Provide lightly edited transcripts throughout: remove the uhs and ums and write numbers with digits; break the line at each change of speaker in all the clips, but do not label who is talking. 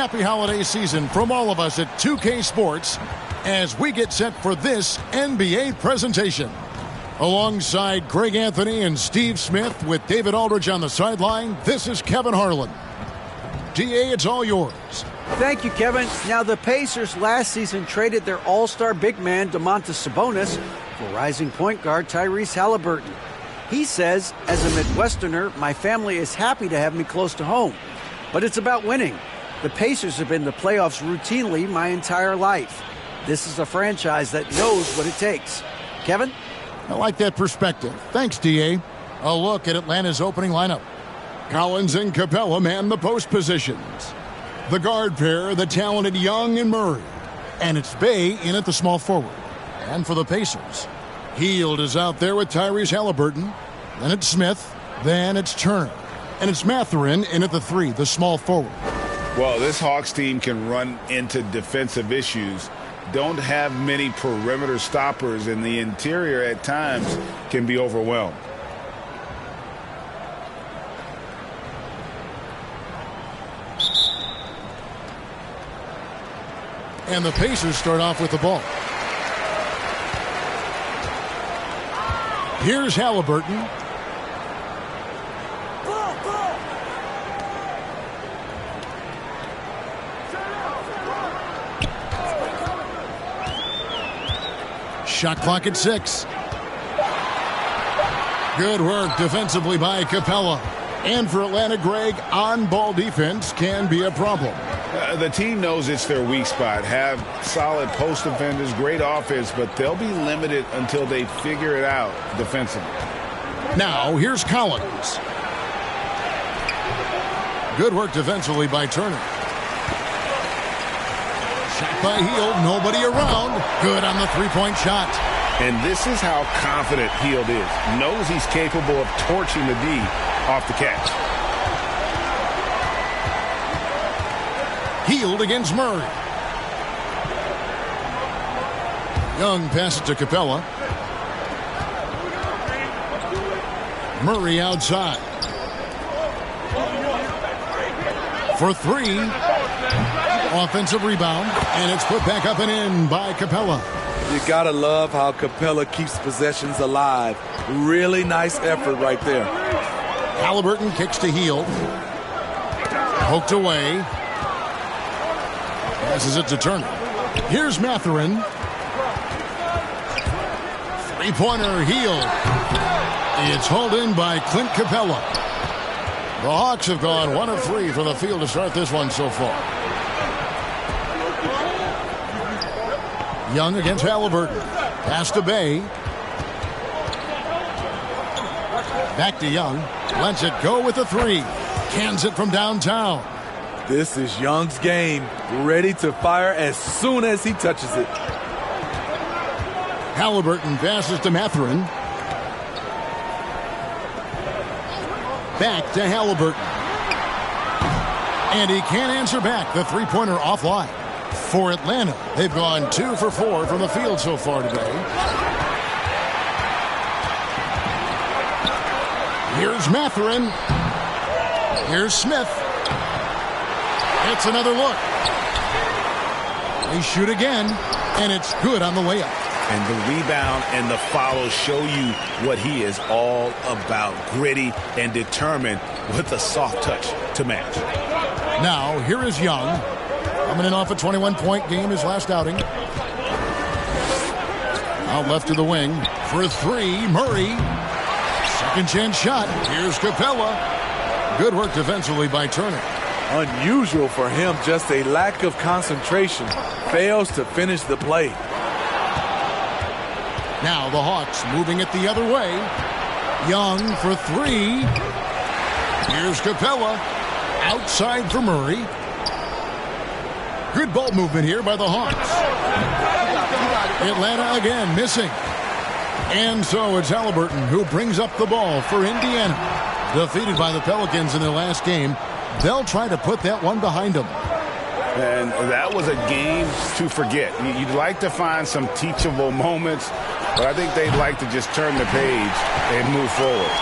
happy holiday season from all of us at 2K Sports as we get set for this NBA presentation. Alongside Greg Anthony and Steve Smith with David Aldridge on the sideline, this is Kevin Harlan. DA, it's all yours.
Thank you, Kevin. Now, the Pacers last season traded their all-star big man, Domantas Sabonis, for rising point guard Tyrese Halliburton. He says, as a Midwesterner, my family is happy to have me close to home. But it's about winning. The Pacers have been to playoffs routinely my entire life. This is a franchise that knows what it takes. Kevin?
I like that perspective. Thanks, DA. A look at Atlanta's opening lineup. Collins and Capella man the post positions. The guard pair, the talented Young and Murray. And it's Bey in at the small forward. And for the Pacers, Hield is out there with Tyrese Halliburton. Then it's Smith. Then it's Turner. And it's Mathurin in at the 3, the small forward.
Well, this Hawks team can run into defensive issues. Don't have many perimeter stoppers, and the interior at times can be overwhelmed.
And the Pacers start off with the ball. Here's Halliburton. Shot clock at 6. Good work defensively by Capella. And for Atlanta, Greg, on-ball defense can be a problem.
The team knows it's their weak spot. Have solid post defenders, great offense, but they'll be limited until they figure it out defensively.
Now, here's Collins. Good work defensively by Turner. Shot by Hield, nobody around. Good on the three-point shot.
And this is how confident Hield is. Knows he's capable of torching the D off the catch.
Hield against Murray. Young passes to Capella. Murray outside. For 3. Offensive rebound. And it's put back up and in by Capella.
You gotta love how Capella keeps possessions alive. Really nice effort right there.
Halliburton kicks to Hield. Poked away. Passes it to Turner. Here's Mathurin. Three-pointer, Hield. It's hauled in by Clint Capella. The Hawks have gone 1 of 3 from the field to start this one so far. Young against Halliburton. Pass to Bey. Back to Young. Lets it go with a 3. Cans it from downtown.
This is Young's game. Ready to fire as soon as he touches it.
Halliburton passes to Mathurin. Back to Halliburton. And he can't answer back. The three-pointer offline. For Atlanta, they've gone 2 for 4 from the field so far today. Here's Mathurin. Here's Smith. It's another look. They shoot again, and it's good on the layup.
And the rebound and the follow show you what he is all about. Gritty and determined with a soft touch to match.
Now, here is Young. Coming in off a 21-point game his last outing. Out left to the wing. For 3, Murray. Second chance shot. Here's Capella. Good work defensively by Turner.
Unusual for him, just a lack of concentration. Fails to finish the play.
Now the Hawks moving it the other way. Young for 3. Here's Capella. Outside for Murray. Good ball movement here by the Hawks. Atlanta again missing. And so it's Halliburton who brings up the ball for Indiana. Defeated by the Pelicans in their last game. They'll try to put that one behind them.
And that was a game to forget. You'd like to find some teachable moments, but I think they'd like to just turn the page and move forward.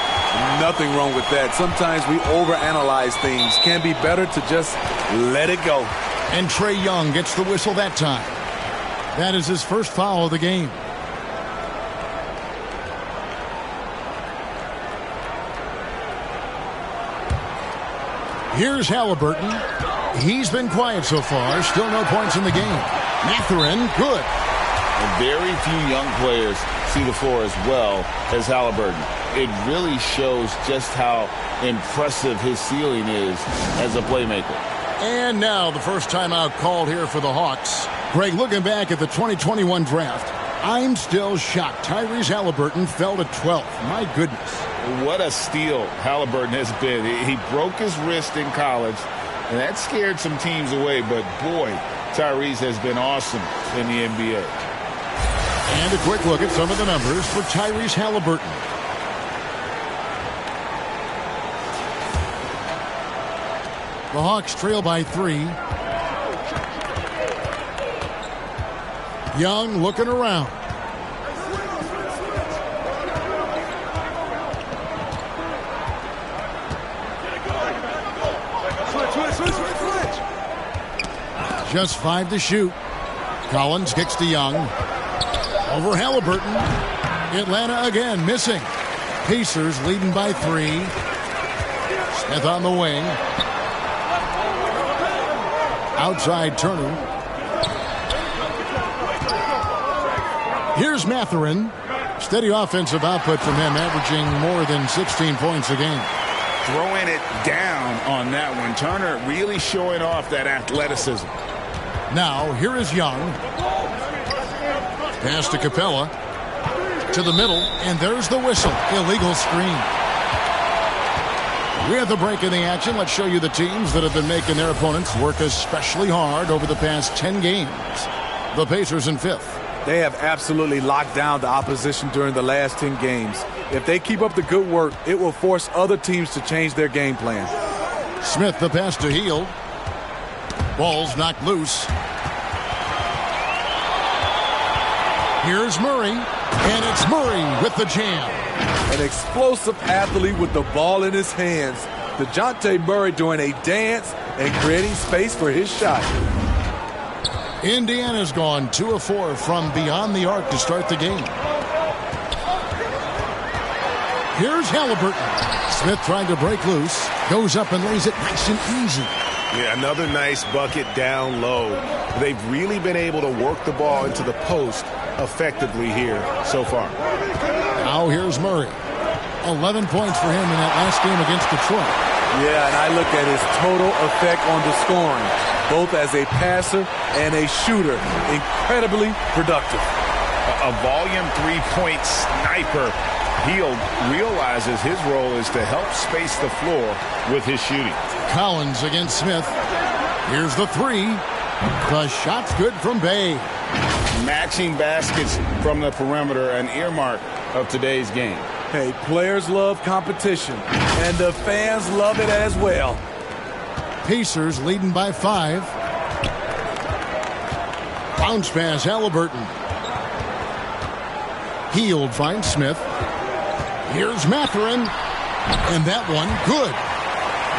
Nothing wrong with that. Sometimes we overanalyze things. Can be better to just let it go.
And Trae Young gets the whistle that time. That is his first foul of the game. Here's Halliburton. He's been quiet so far. Still no points in the game. Mathurin, good.
And very few young players see the floor as well as Halliburton. It really shows just how impressive his ceiling is as a playmaker.
And now the first timeout called here for the Hawks. Greg, looking back at the 2021 draft, I'm still shocked. Tyrese Halliburton fell to 12th. My goodness.
What a steal Halliburton has been. He broke his wrist in college, and that scared some teams away. But, boy, Tyrese has been awesome in the NBA.
And a quick look at some of the numbers for Tyrese Halliburton. The Hawks trail by 3. Young looking around. Just 5 to shoot. Collins kicks to Young. Over Halliburton. Atlanta again missing. Pacers leading by 3. Smith on the wing. Outside Turner. Here's Mathurin. Steady offensive output from him, averaging more than 16 points a game.
Throwing it down on that one. Turner really showing off that athleticism.
Now, here is Young. Pass to Capella. To the middle, and there's the whistle. Illegal screen. We have the break in the action. Let's show you the teams that have been making their opponents work especially hard over the past 10 games. The Pacers in 5th.
They have absolutely locked down the opposition during the last 10 games. If they keep up the good work, it will force other teams to change their game plan.
Smith, the pass to Hield. Ball's knocked loose. Here's Murray, and it's Murray with the jam.
An explosive athlete with the ball in his hands. DeJounte Murray doing a dance and creating space for his shot.
Indiana's gone 2 of 4 from beyond the arc to start the game. Here's Halliburton. Smith trying to break loose. Goes up and lays it nice and easy.
Yeah, another nice bucket down low. They've really been able to work the ball into the post effectively here so far.
Now here's Murray. 11 points for him in that last game against Detroit.
Yeah, and I look at his total effect on the scoring, both as a passer and a shooter. Incredibly productive.
A volume three-point sniper. Hield realizes his role is to help space the floor with his shooting.
Collins against Smith. Here's the 3. The shot's good from Bay.
Matching baskets from the perimeter, an earmark of today's game.
Hey, players love competition, and the fans love it as well.
Pacers leading by 5. Bounce pass, Halliburton. Hield finds Smith. Here's Mathurin. And that one, good.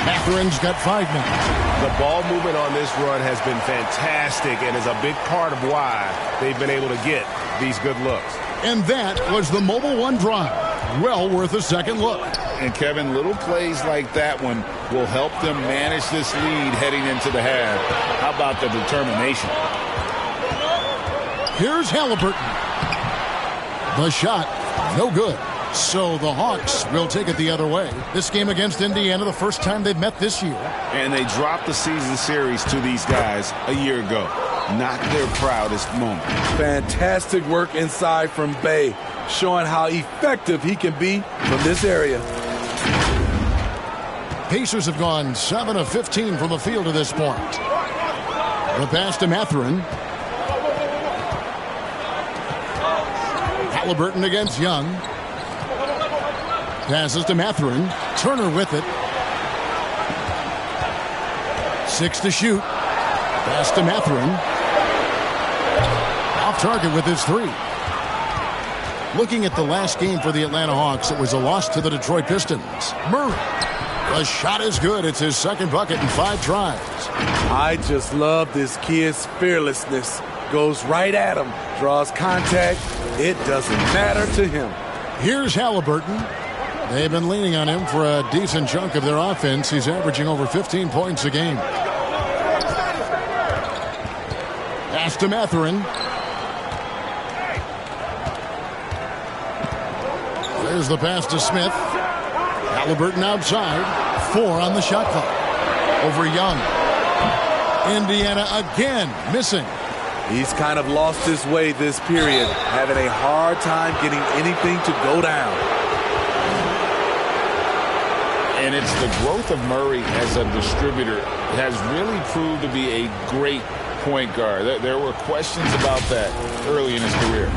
Mathurin's got 5 minutes.
The ball movement on this run has been fantastic and is a big part of why they've been able to get these good looks.
And that was the Mobile One drive. Well worth a second look.
And, Kevin, little plays like that one will help them manage this lead heading into the half. How about the determination?
Here's Halliburton. The shot, no good. So the Hawks will take it the other way. This game against Indiana, the first time they've met this year.
And they dropped the season series to these guys a year ago. Not their proudest moment.
Fantastic work inside from Bay, showing how effective he can be from this area.
Pacers have gone 7 of 15 from the field to this point. The pass to Mathurin. Halliburton against Young. Passes to Mathurin. Turner with it. 6 to shoot. Pass to Mathurin. Off target with his 3. Looking at the last game for the Atlanta Hawks, it was a loss to the Detroit Pistons. Murray The shot is good. It's his second bucket in 5 tries.
I just love this kid's fearlessness. Goes right at him, draws contact. It doesn't matter to him.
Here's Halliburton. They've been leaning on him for a decent chunk of their offense. He's averaging over 15 points a game. Pass to Mathurin. There's the pass to Smith. Halliburton outside. 4 on the shot clock. Over Young. Indiana again missing.
He's kind of lost his way this period, having a hard time getting anything to go down.
And it's the growth of Murray as a distributor has really proved to be a great point guard. There were questions about that early in his career.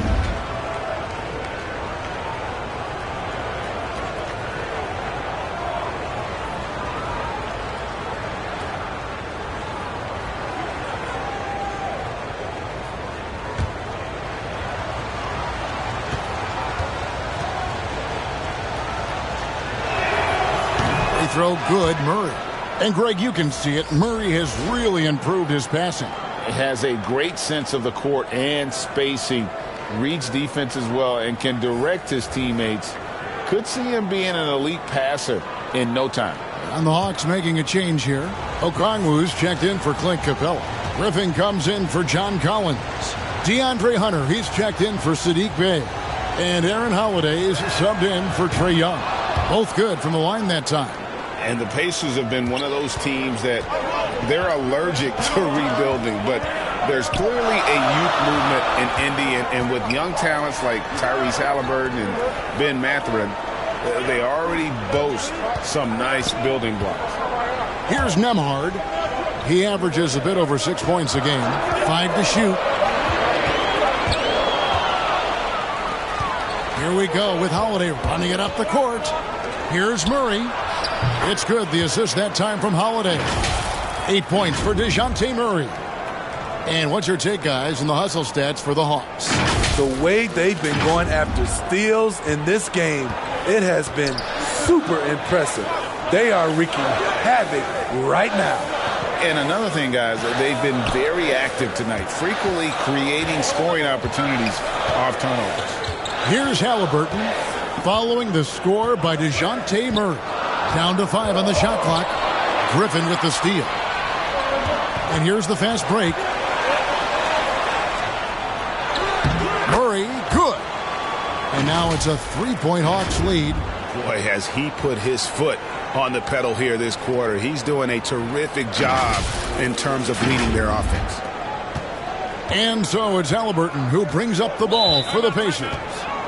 Throw good, Murray. And Greg, you can see it. Murray has really improved his passing.
Has a great sense of the court and spacing. Reads defense as well and can direct his teammates. Could see him being an elite passer in no time.
And the Hawks making a change here. Okongwu's checked in for Clint Capella. Griffin comes in for John Collins. DeAndre Hunter, he's checked in for Sadiq Bey. And Aaron Holiday's subbed in for Trae Young. Both good from the line that time.
And the Pacers have been one of those teams that they're allergic to rebuilding, but there's clearly a youth movement in Indy, and with young talents like Tyrese Halliburton and Ben Mathurin, they already boast some nice building blocks.
Here's Nembhard. He averages a bit over 6 points a game. 5 to shoot. Here we go with Holiday running it up the court. Here's Murray. It's good. The assist that time from Holiday. 8 points for DeJounte Murray. And what's your take, guys, in the hustle stats for the Hawks?
The way they've been going after steals in this game, it has been super impressive. They are wreaking havoc right now.
And another thing, guys, they've been very active tonight, frequently creating scoring opportunities off turnovers.
Here's Halliburton following the score by DeJounte Murray. Down to 5 on the shot clock. Griffin with the steal. And here's the fast break. Murray, good. And now it's a 3-point Hawks lead.
Boy, has he put his foot on the pedal here this quarter. He's doing a terrific job in terms of leading their offense.
And so it's Halliburton who brings up the ball for the Pacers.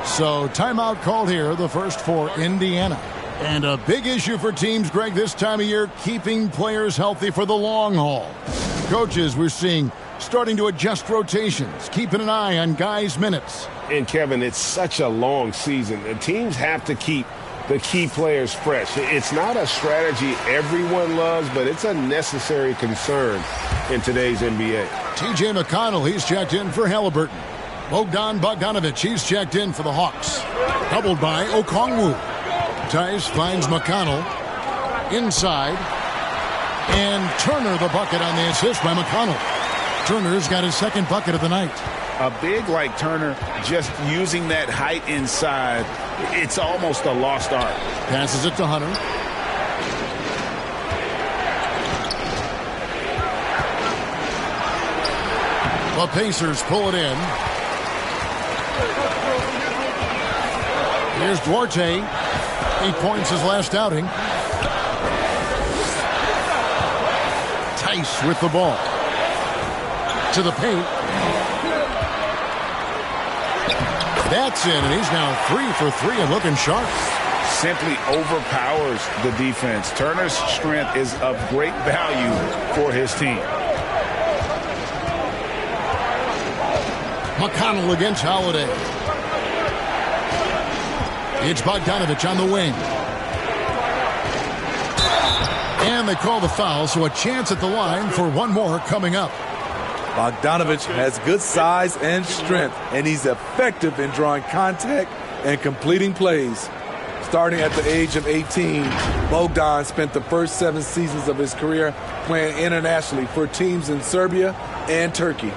So timeout called here, the first for Indiana. And a big issue for teams, Greg, this time of year, keeping players healthy for the long haul. Coaches, we're seeing, starting to adjust rotations, keeping an eye on guys' minutes.
And, Kevin, it's such a long season. The teams have to keep the key players fresh. It's not a strategy everyone loves, but it's a necessary concern in today's NBA.
T.J. McConnell, he's checked in for Halliburton. Bogdan Bogdanovic, he's checked in for the Hawks. Doubled by Okongwu. Tice finds McConnell inside, and Turner the bucket on the assist by McConnell. Turner's got his second bucket of the night.
A big like Turner, just using that height inside, it's almost a lost art.
Passes it to Hunter. The Pacers pull it in. Here's Duarte. 8 points his last outing. Tice with the ball. To the paint. That's in, and he's now 3 for 3 and looking sharp.
Simply overpowers the defense. Turner's strength is of great value for his team.
McConnell against Holiday. It's Bogdanovic on the wing. And they call the foul, so a chance at the line for one more coming up.
Bogdanovic has good size and strength, and he's effective in drawing contact and completing plays. Starting at the age of 18, Bogdan spent the first 7 seasons of his career playing internationally for teams in Serbia and Turkey.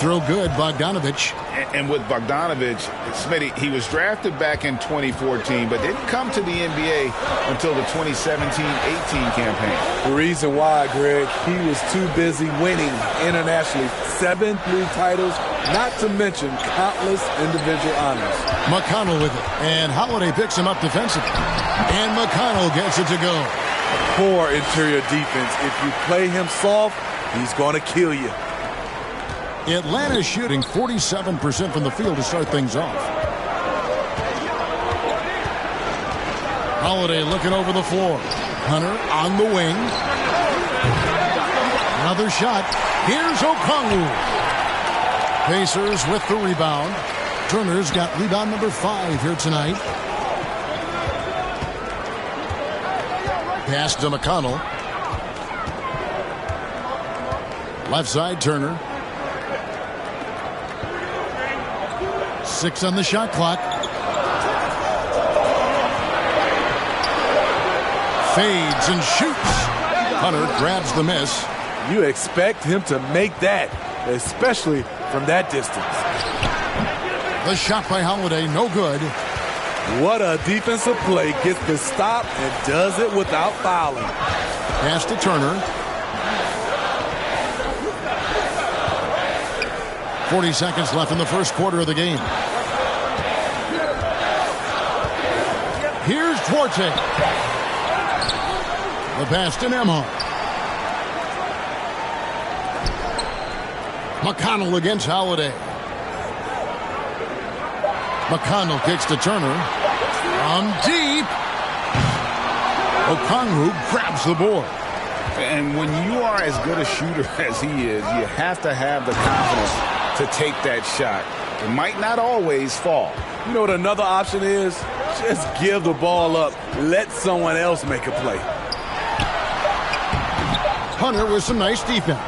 Throw good, Bogdanovich.
And with Bogdanovich, Smitty, he was drafted back in 2014, but didn't come to the NBA until the 2017-18 campaign.
The reason why, Greg, he was too busy winning internationally. 7 league titles, not to mention countless individual honors.
McConnell with it, and Holiday picks him up defensively. And McConnell gets it to go.
Poor interior defense. If you play him soft, he's going to kill you.
Atlanta shooting 47% from the field to start things off. Holiday looking over the floor. Hunter on the wing. Another shot. Here's Okongwu. Pacers with the rebound. Turner's got rebound number 5 here tonight. Pass to McConnell. Left side, Turner. 6 on the shot clock. Fades and shoots. Hunter grabs the miss.
You expect him to make that, especially from that distance.
The shot by Holiday, no good.
What a defensive play. Gets the stop and does it without fouling.
Pass to Turner. 40 seconds left in the first quarter of the game. Here's Duarte. The pass to Nembhard. McConnell against Holiday. McConnell kicks to Turner. From deep. Okongwu grabs the board.
And when you are as good a shooter as he is, you have to have the confidence to take that shot. It might not always fall.
You know what another option is? Just give the ball up. Let someone else make a play.
Hunter with some nice defense.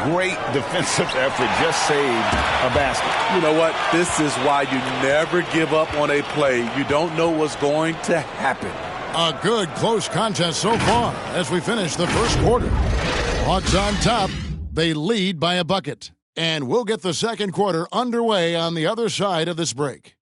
Great defensive effort. Just saved a basket.
You know what? This is why you never give up on a play. You don't know what's going to happen.
A good close contest so far as we finish the first quarter. Hawks on top. They lead by a bucket. And we'll get the second quarter underway on the other side of this break.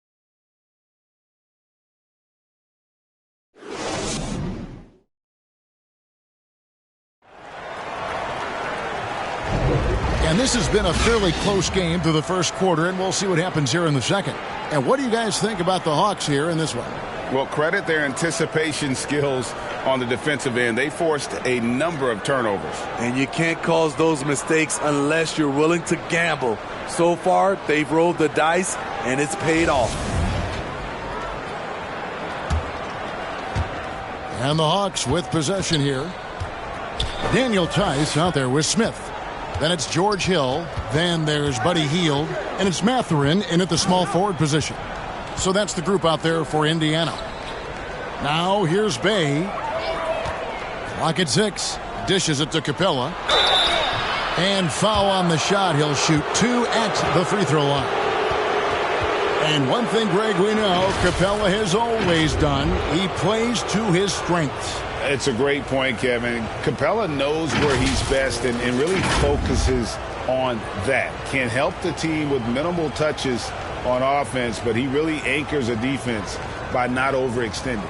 And this has been a fairly close game through the first quarter, and we'll see what happens here in the second. And what do you guys think about the Hawks here in this one?
Well, credit their anticipation skills on the defensive end. They forced a number of turnovers.
And you can't cause those mistakes unless you're willing to gamble. So far, they've rolled the dice, and it's paid off.
And the Hawks with possession here. Daniel Tice out there with Smith. Then it's George Hill. Then there's Buddy Hield. And it's Mathurin in at the small forward position. So that's the group out there for Indiana. Now here's Bay. Clock at 6. Dishes it to Capella. And foul on the shot. He'll shoot 2 at the free throw line. And one thing, Greg, we know Capella has always done. He plays to his strengths.
It's a great point, Kevin. Capella knows where he's best and really focuses on that. Can help the team with minimal touches on offense, but he really anchors a defense by not overextending.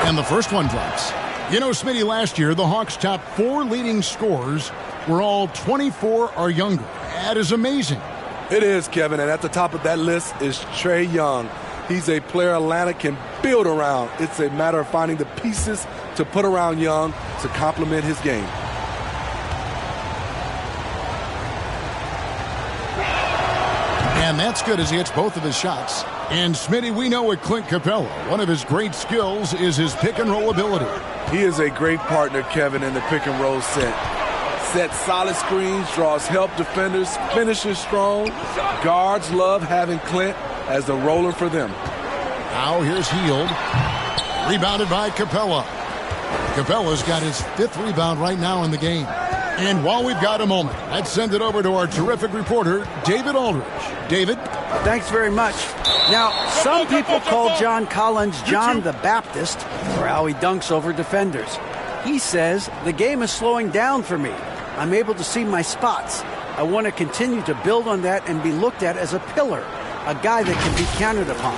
And the first one drops. You know, Smitty, last year, the Hawks' top 4 leading scorers were all 24 or younger. That is amazing.
It is, Kevin, and at the top of that list is Trae Young. He's a player Atlanta can build around. It's a matter of finding the pieces to put around Young to complement his game.
And that's good as he hits both of his shots. And, Smitty, we know with Clint Capella, one of his great skills is his pick-and-roll ability.
He is a great partner, Kevin, in the pick-and-roll set. Sets solid screens, draws help defenders, finishes strong. Guards love having Clint as the roller for them.
Now here's Hield. Rebounded by Capella. Capella's got his 5th rebound right now in the game. And while we've got a moment, let's send it over to our terrific reporter, David Aldridge. David?
Thanks very much. Now, some people call John Collins John the Baptist for how he dunks over defenders. He says, the game is slowing down for me. I'm able to see my spots. I want to continue to build on that and be looked at as a pillar, a guy that can be counted upon.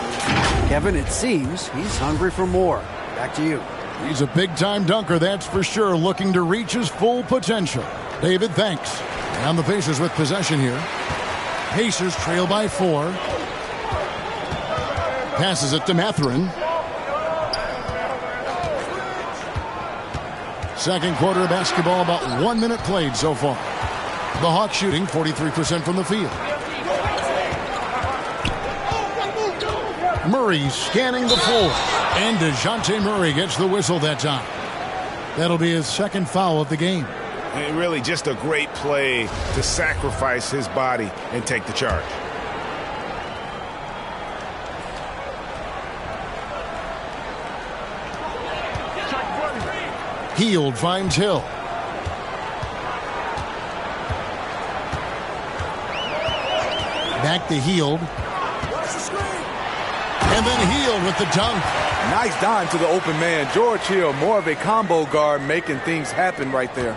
Kevin, it seems he's hungry for more. Back to you.
He's a big-time dunker, that's for sure, looking to reach his full potential. David, thanks. And the Pacers with possession here. Pacers trail by 4. Passes it to Mathurin. Second quarter of basketball, about 1 minute played so far. The Hawks shooting 43% from the field. Murray scanning the floor. And DeJounte Murray gets the whistle that time. That'll be his 2nd foul of the game.
And really just a great play to sacrifice his body and take the charge.
Hield finds Hill. Back to Hield. And then Hield with the dunk.
Nice dime to the open man. George Hill, more of a combo guard, making things happen right there.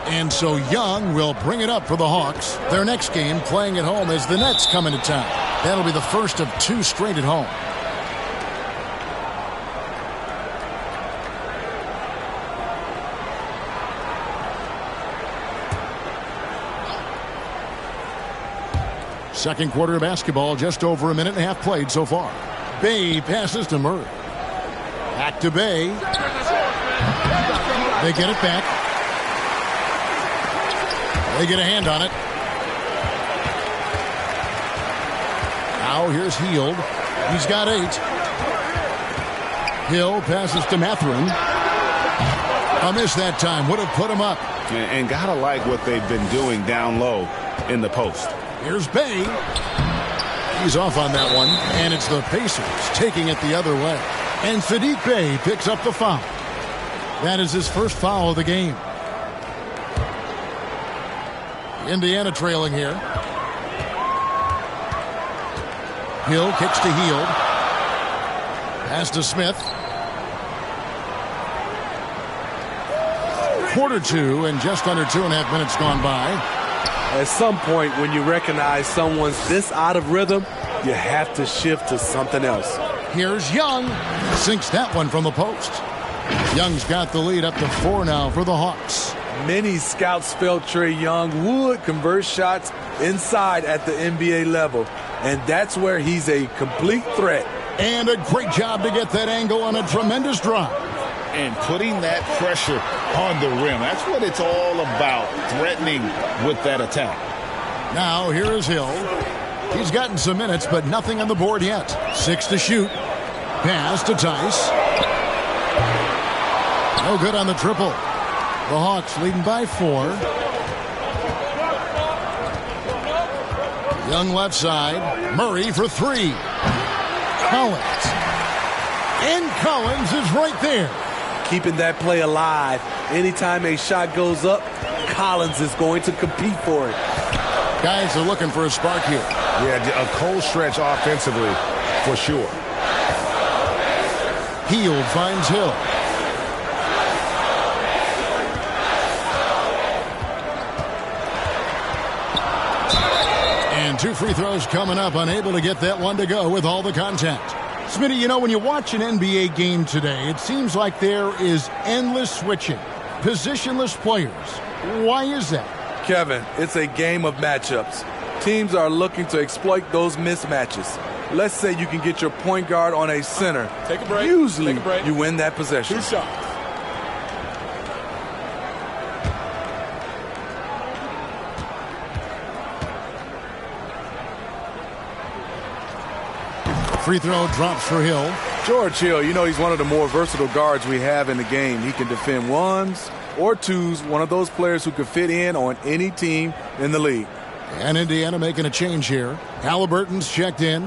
And so Young will bring it up for the Hawks. Their next game playing at home as the Nets come into town. That'll be the first of 2 straight at home. Second quarter of basketball, just over 1.5 minutes played so far. Bay passes to Murray. Back to Bay. They get it back. They get a hand on it. Now here's Hield. He's got 8. Hill passes to Mathurin. A miss that time. Would have put him up.
And gotta like what they've been doing down low in the post.
Here's Bay. He's off on that one. And it's the Pacers taking it the other way. And Saddiq Bey picks up the foul. That is his first foul of the game. Indiana trailing here. Hill kicks to Hield. Pass to Smith. Quarter 2 and just under 2.5 minutes gone by.
At some point, when you recognize someone's this out of rhythm, you have to shift to something else.
Here's Young. Sinks that one from the post. Young's got the lead up to 4 now for the Hawks.
Many scouts felt Trae Young would convert shots inside at the NBA level, and that's where he's a complete threat.
And a great job to get that angle on a tremendous drive.
And putting that pressure on the rim. That's what it's all about, threatening with that attack.
Now here is Hill. He's gotten some minutes, but nothing on the board yet. 6 to shoot. Pass to Tice. No good on the triple. The Hawks leading by 4. Young left side. Murray for 3. Collins. And Collins is right there.
Keeping that play alive. Anytime a shot goes up, Collins is going to compete for it.
Guys are looking for a spark here.
Yeah, a cold stretch offensively for sure.
Hield finds Hill. And 2 free throws coming up, unable to get that one to go with all the contact. Smitty, you know, when you watch an NBA game today, it seems like there is endless switching, positionless players. Why is that?
Kevin, it's a game of matchups. Teams are looking to exploit those mismatches. Let's say you can get your point guard on a center.
Take a break.
Usually,
Take a break.
you win that possession.
2 shots.
Free throw drops for Hill.
George Hill, you know, he's one of the more versatile guards we have in the game. He can defend ones or twos, one of those players who could fit in on any team in the league.
And Indiana making a change here. Halliburton's checked in.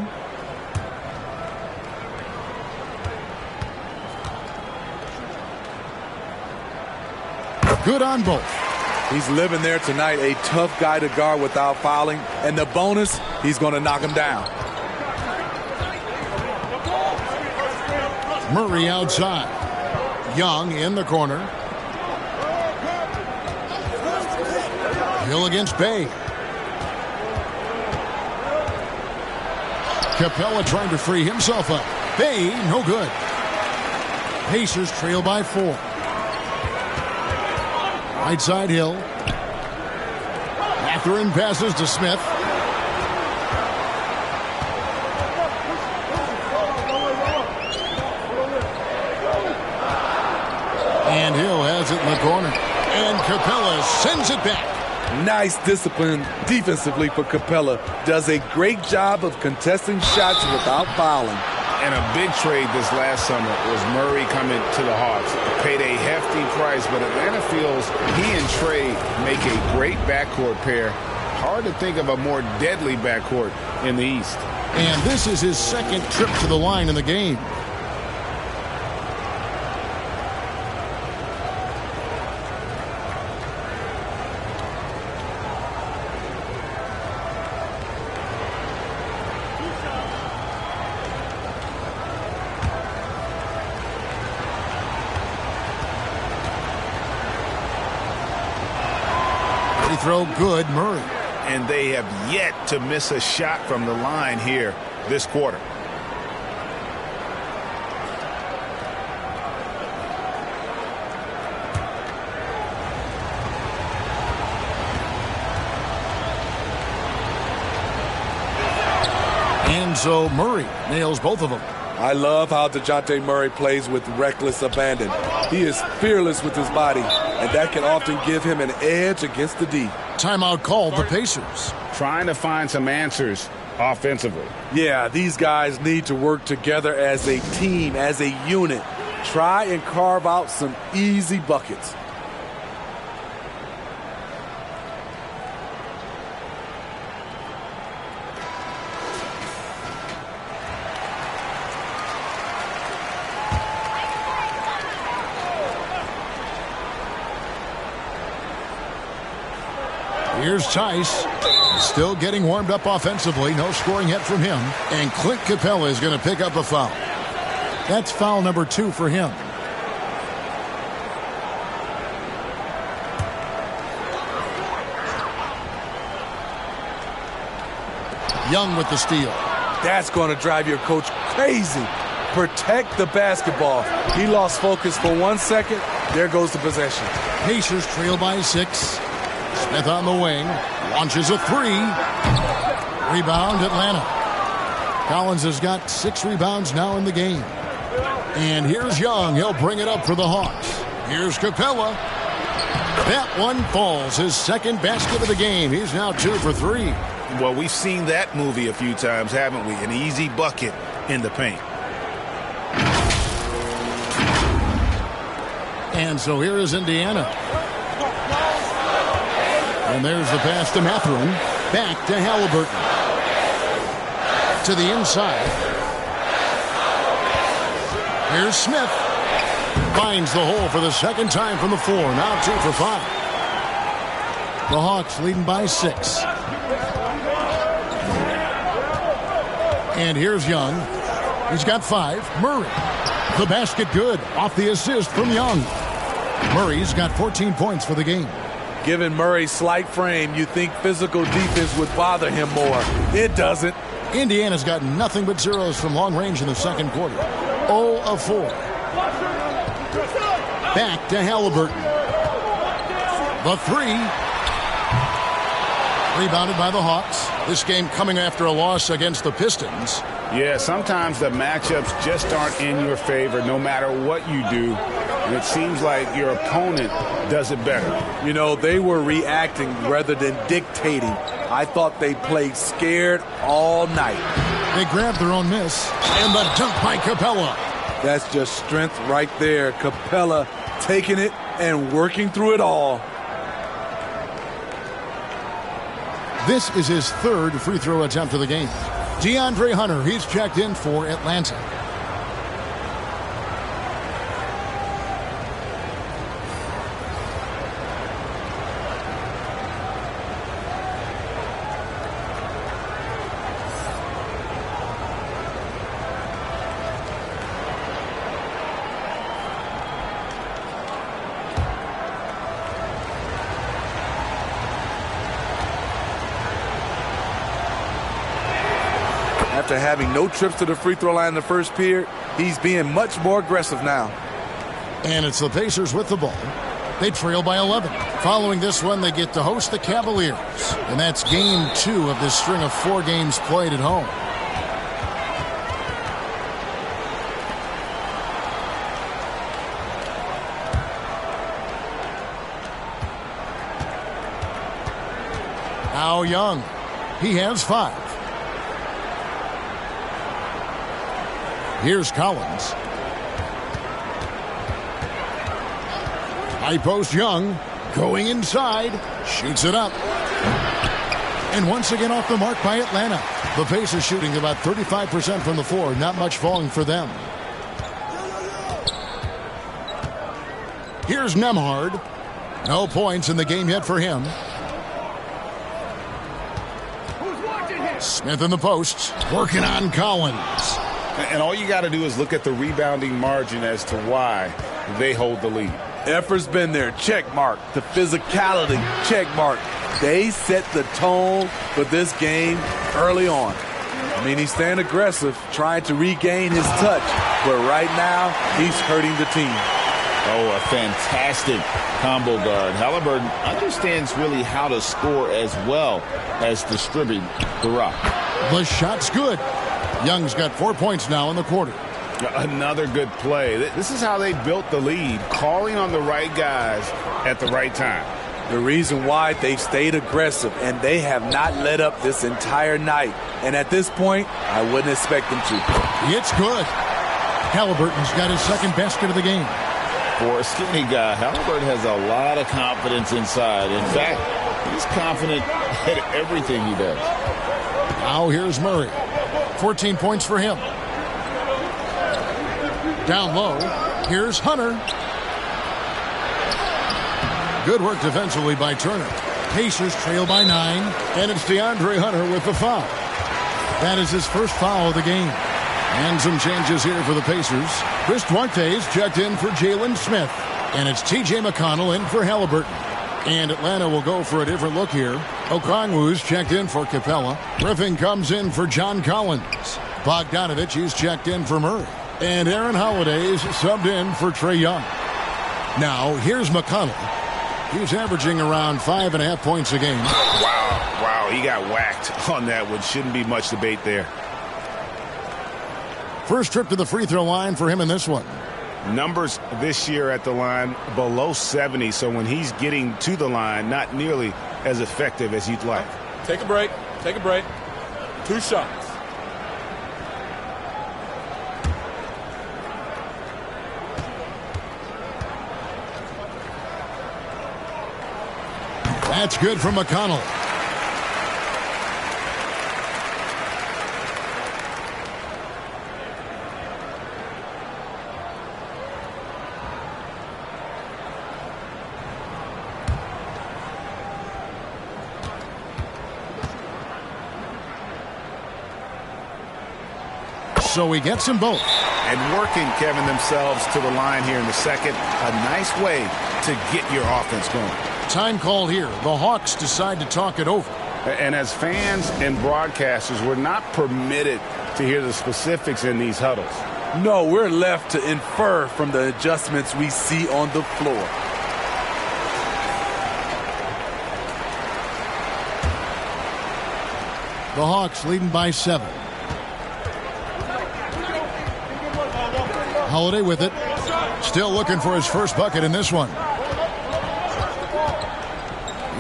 Good on both.
He's living there tonight, a tough guy to guard without fouling. And the bonus, he's going to knock him down.
Murray outside. Young in the corner. Hill against Bay. Capella trying to free himself up. Bay, no good. Pacers trail by 4. Right side Hill. Mathurin passes to Smith. And Hill has it in the corner. And Capella sends it back.
Nice discipline defensively for Capella. Does a great job of contesting shots without fouling.
And a big trade this last summer was Murray coming to the Hawks. Paid a hefty price, but Atlanta feels he and Trey make a great backcourt pair. Hard to think of a more deadly backcourt in the East.
And this is his second trip to the line in the game. Throw good, Murray.
And they have yet to miss a shot from the line here this quarter.
And so Murray nails both of them.
I love how DeJounte Murray plays with reckless abandon. He is fearless with his body, and that can often give him an edge against the D.
Timeout called the Pacers.
Trying to find some answers offensively.
Yeah, these guys need to work together as a team, as a unit. Try and carve out some easy buckets.
Here's Tice. Still getting warmed up offensively. No scoring yet from him. And Clint Capella is going to pick up a foul. That's foul number 2 for him. Young with the steal.
That's going to drive your coach crazy. Protect the basketball. He lost focus for 1 second. There goes the possession.
Pacers trail by 6. Smith on the wing. Launches a 3. Rebound Atlanta. Collins has got 6 rebounds now in the game. And here's Young. He'll bring it up for the Hawks. Here's Capella. That one falls. His second basket of the game. He's now 2 for 3.
Well, we've seen that movie a few times, haven't we? An easy bucket in the paint.
And so here is Indiana. And there's the pass to Mathurin. Back to Halliburton. To the inside. Here's Smith. Finds the hole for the second time from the floor. Now 2 for 5. The Hawks leading by 6. And here's Young. He's got 5. Murray. The basket good. Off the assist from Young. Murray's got 14 points for the game.
Given Murray's slight frame, you think physical defense would bother him more. It doesn't.
Indiana's got nothing but zeros from long range in the second quarter. 0 of 4. Back to Halliburton. The 3. Rebounded by the Hawks. This game coming after a loss against the Pistons.
Yeah, sometimes the matchups just aren't in your favor no matter what you do. And it seems like your opponent does it better.
You know, they were reacting rather than dictating. I thought they played scared all night.
They grabbed their own miss. And the dunk by Capella.
That's just strength right there. Capella taking it and working through it all.
This is his third free throw attempt of the game. DeAndre Hunter, he's checked in for Atlanta.
After having no trips to the free throw line in the first period, he's being much more aggressive now.
And it's the Pacers with the ball. They trail by 11. Following this one, they get to host the Cavaliers. And that's game 2 of this string of 4 games played at home. Now Young. He has 5. Here's Collins. High post Young. Going inside. Shoots it up. And once again off the mark by Atlanta. The Pacers shooting about 35% from the floor. Not much falling for them. Here's Nembhard. No points in the game yet for him. Smith in the post. Working on Collins.
And all you got to do is look at the rebounding margin as to why they hold the lead.
Effort's been there. Check mark. The physicality. Check mark. They set the tone for this game early on. I mean, he's staying aggressive, trying to regain his touch. But right now, he's hurting the team.
Oh, a fantastic combo guard. Halliburton understands really how to score as well as distribute the rock.
The shot's good. Young's got 4 points now in the quarter.
Another good play. This is how they built the lead, calling on the right guys at the right time.
The reason why they've stayed aggressive, and they have not let up this entire night. And at this point, I wouldn't expect them to.
It's good. Halliburton's got his second basket of the game.
For a skinny guy, Halliburton has a lot of confidence inside. In fact, he's confident at everything he does.
Now here's Murray. 14 points for him. Down low, here's Hunter. Good work defensively by Turner. Pacers trail by 9, and it's DeAndre Hunter with the foul. That is his first foul of the game. And some changes here for the Pacers. Chris Duarte's checked in for Jalen Smith. And it's T.J. McConnell in for Halliburton. And Atlanta will go for a different look here. Okongwu's checked in for Capella. Griffin comes in for John Collins. Bogdanovich is checked in for Murray. And Aaron Holiday's subbed in for Trae Young. Now, here's McConnell. He's averaging around 5.5 points a game.
Wow, he got whacked on that one. Shouldn't be much debate there.
First trip to the free throw line for him in this one.
Numbers this year at the line below 70, so when he's getting to the line, not nearly as effective as you'd like.
Take a break. Take a break. 2 shots.
That's good from McConnell. So he gets them both.
And working, Kevin, themselves to the line here in the second. A nice way to get your offense going.
Time called here. The Hawks decide to talk it over.
And as fans and broadcasters, we're not permitted to hear the specifics in these huddles.
No, we're left to infer from the adjustments we see on the floor.
The Hawks leading by 7. Holiday with it. Still looking for his first bucket in this one.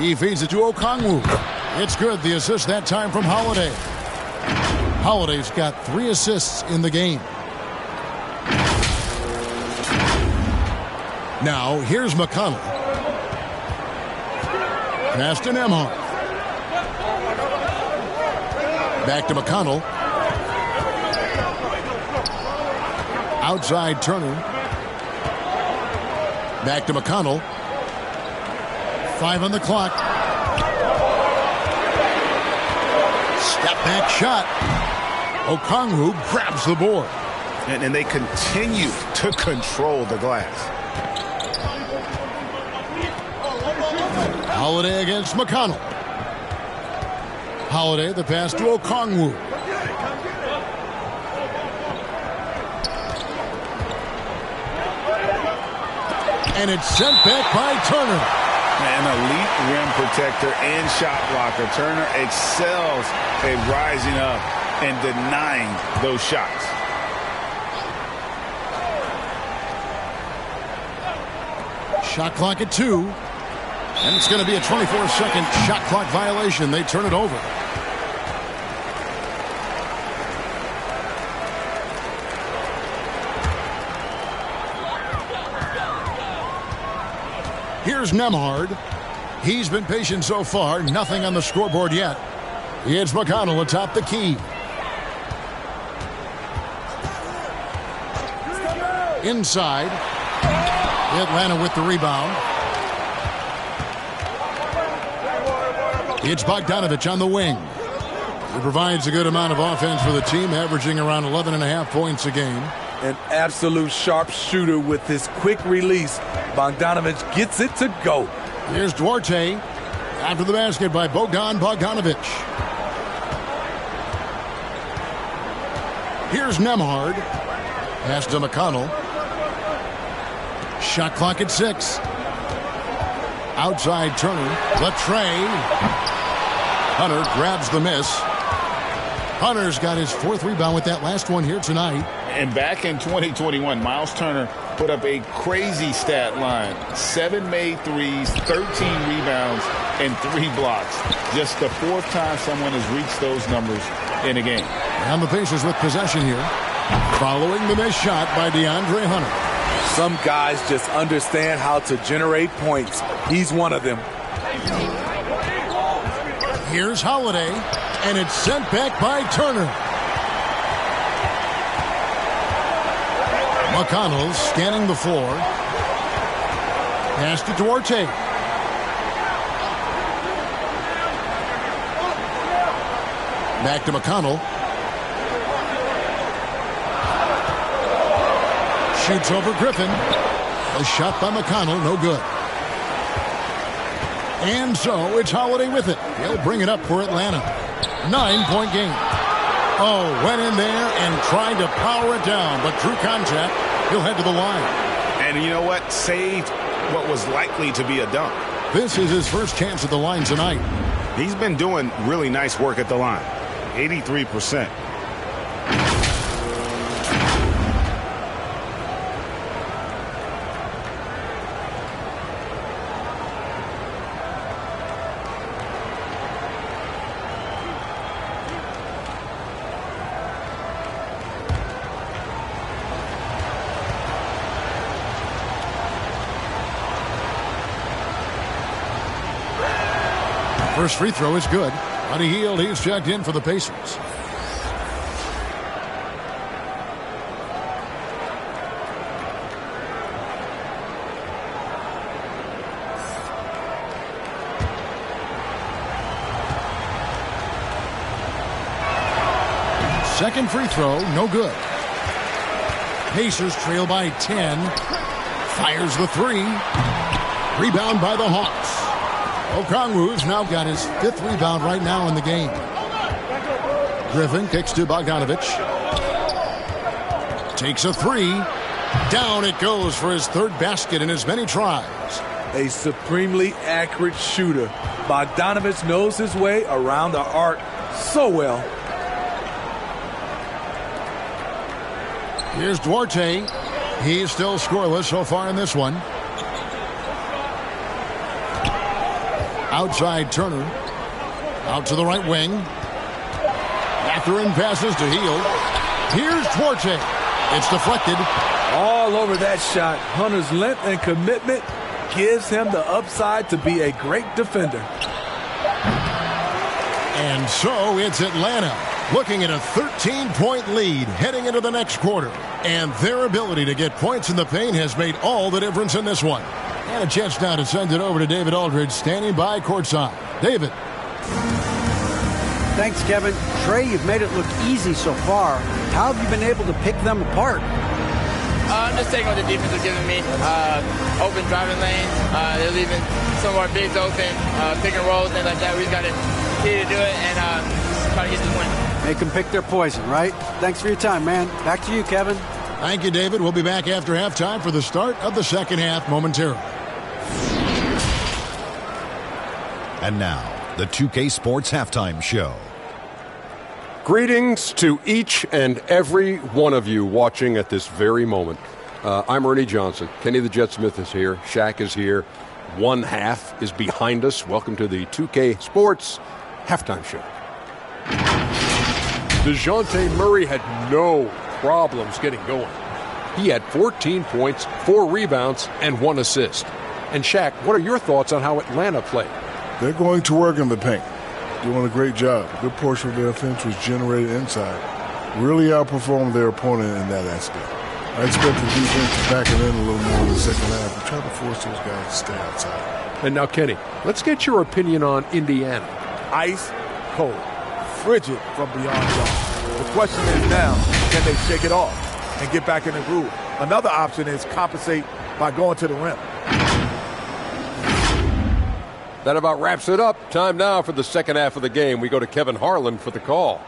He feeds it to Okongwu. It's good. The assist that time from Holiday. Holiday's got 3 assists in the game. Now, here's McConnell. Pass to Nembhard. Back to McConnell. Outside Turner. Back to McConnell. 5 on the clock. Step back shot. Okongwu grabs the board.
And they continue to control the glass.
Holiday against McConnell. Holiday, the pass to Okongwu. And it's sent back by Turner.
An elite rim protector and shot blocker. Turner excels at rising up and denying those shots.
Shot clock at 2. And it's going to be a 24-second shot clock violation. They turn it over. Here's Nembhard. He's been patient so far. Nothing on the scoreboard yet. It's McConnell atop the key. Inside. Atlanta with the rebound. It's Bogdanovich on the wing. He provides a good amount of offense for the team, averaging around 11.5 points a game.
An absolute sharpshooter with his quick release. Bogdanovich gets it to go.
Here's Duarte. After the basket by Bogdan Bogdanovich. Here's Nembhard. Pass to McConnell. Shot clock at 6. Outside Turner. Latrey. Hunter grabs the miss. Hunter's got his 4th rebound with that last one here tonight.
And back in 2021, Miles Turner put up a crazy stat line. 7 made threes, 13 rebounds, and 3 blocks. Just the 4th time someone has reached those numbers in a game.
And the Pacers with possession here. Following the missed shot by DeAndre Hunter.
Some guys just understand how to generate points. He's one of them.
Here's Holiday, and it's sent back by Turner. McConnell scanning the floor. Pass to Duarte. Back to McConnell. Shoots over Griffin. A shot by McConnell, no good. And so it's Holiday with it. He'll bring it up for Atlanta. 9-point game. Oh, went in there and tried to power it down, but drew contact. He'll head to the line.
And you know what? Saved what was likely to be a dunk.
This is his first chance at the line tonight.
He's been doing really nice work at the line. 83%.
First free throw is good. Buddy Hield, he's checked in for the Pacers. Second free throw, no good. Pacers trail by 10. Fires the 3. Rebound by the Hawks. Okongwu's now got his 5th rebound right now in the game. Griffin kicks to Bogdanovic. Takes a 3. Down it goes for his 3rd basket in as many tries.
A supremely accurate shooter. Bogdanovic knows his way around the arc so well.
Here's Duarte. He's still scoreless so far in this one. Outside Turner. Out to the right wing. Mathurin passes to Hield. Here's Duarte. It's deflected.
All over that shot. Hunter's length and commitment gives him the upside to be a great defender.
And so it's Atlanta looking at a 13-point lead heading into the next quarter. And their ability to get points in the paint has made all the difference in this one. And a chance now to send it over to David Aldridge standing by courtside. David.
Thanks, Kevin. Trey, you've made it look easy so far. How have you been able to pick them apart?
I'm just taking what the defense is giving me. Open driving lanes. They're leaving some of our bigs open, pick and rolls, things like that. We just got to continue to do it and try to get the win.
Make them pick their poison, right? Thanks for your time, man. Back to you, Kevin.
Thank you, David. We'll be back after halftime for the start of the second half momentarily.
And now, the 2K Sports Halftime Show.
Greetings to each and every one of you watching at this very moment. I'm Ernie Johnson. Kenny the Jet Smith is here. Shaq is here. One half is behind us. Welcome to the 2K Sports Halftime Show. DeJounte Murray had no problems getting going. He had 14 points, 4 rebounds, and 1 assist. And Shaq, what are your thoughts on how Atlanta played?
They're going to work in the paint. Doing a great job. A good portion of their offense was generated inside. Really outperformed their opponent in that aspect. I expect the defense to back it in a little more in the second half and try to force those guys to stay outside.
And now, Kenny, let's get your opinion on Indiana.
Ice cold. Frigid from beyond dark. The question is now, can they shake it off and get back in the groove? Another option is compensate by going to the rim.
That about wraps it up. Time now for the second half of the game. We go to Kevin Harlan for the call.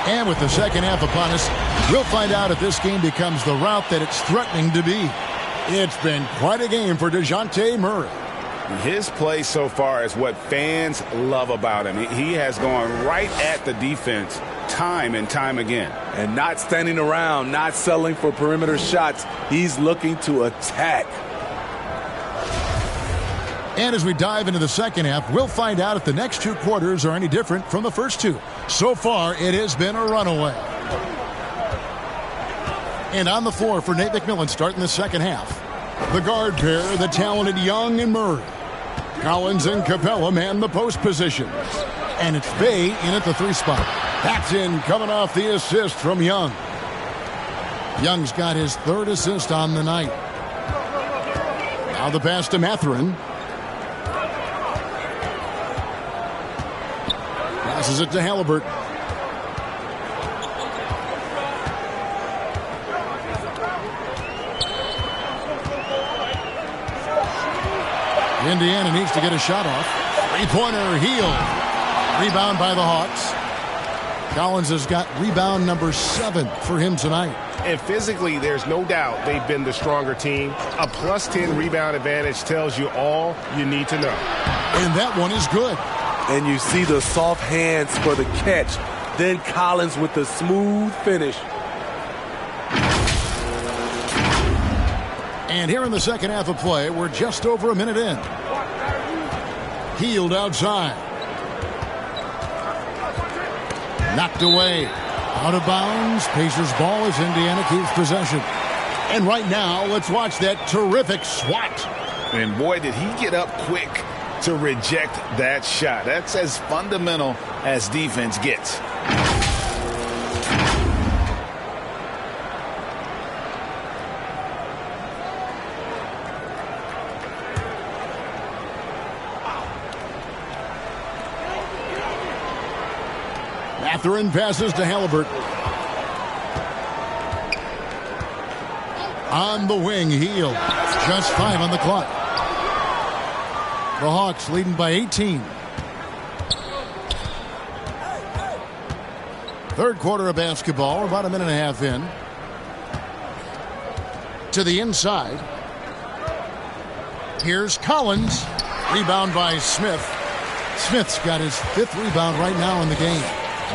And with the second half upon us, we'll find out if this game becomes the route that it's threatening to be. It's been quite a game for DeJounte Murray.
His play so far is what fans love about him. He has gone right at the defense time and time again.
And not standing around, not settling for perimeter shots. He's looking to attack.
And as we dive into the second half, we'll find out if the next 2 quarters are any different from the first 2. So far, it has been a runaway. And on the floor for Nate McMillan starting the second half. The guard pair, the talented Young and Murray. Collins and Capella man the post positions. And it's Bay in at the 3 spot. That's in coming off the assist from Young. Young's got his 3rd assist on the night. Now the pass to Mathurin. Passes it to Halliburton. Indiana needs to get a shot off. 3-pointer, Hield. Rebound by the Hawks. Collins has got rebound number 7 for him tonight.
And physically, there's no doubt they've been the stronger team. A plus 10 rebound advantage tells you all you need to know.
And that one is good.
And you see the soft hands for the catch. Then Collins with the smooth finish.
And here in the second half of play, we're just over a minute in. Hield outside. Knocked away. Out of bounds. Pacers ball as Indiana keeps possession. And right now, let's watch that terrific swat.
And boy, did he get up quick to reject that shot. That's as fundamental as defense gets.
Mathurin passes to Halliburton. On the wing, Hield. Just 5 on the clock. The Hawks leading by 18. Third quarter of basketball, about a minute and a half in. To the inside. Here's Collins. Rebound by Smith. Smith's got his 5th rebound right now in the game.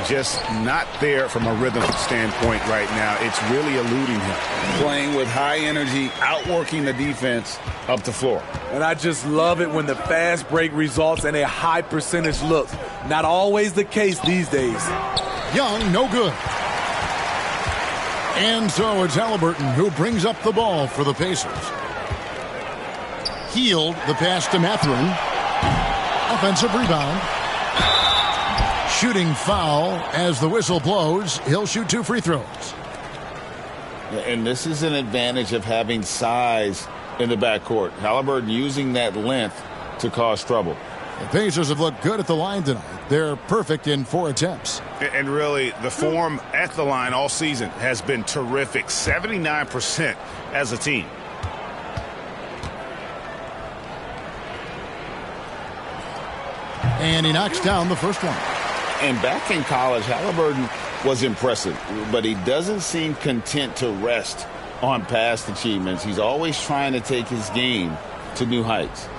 Just not there from a rhythm standpoint right now. It's really eluding him.
Playing with high energy, outworking the defense up the floor.
And I just love it when the fast break results in a high percentage look. Not always the case these days.
Young, no good. And so it's Halliburton who brings up the ball for the Pacers. Hield, the pass to Mathurin. Offensive rebound. Shooting foul as the whistle blows. He'll shoot 2 free throws.
And this is an advantage of having size in the backcourt. Halliburton using that length to cause trouble.
The Pacers have looked good at the line tonight. They're perfect in 4 attempts.
And really, the form at the line all season has been terrific. 79% as a team.
And he knocks down the first one.
And back in college, Halliburton was impressive, but he doesn't seem content to rest on past achievements. He's always trying to take his game to new heights.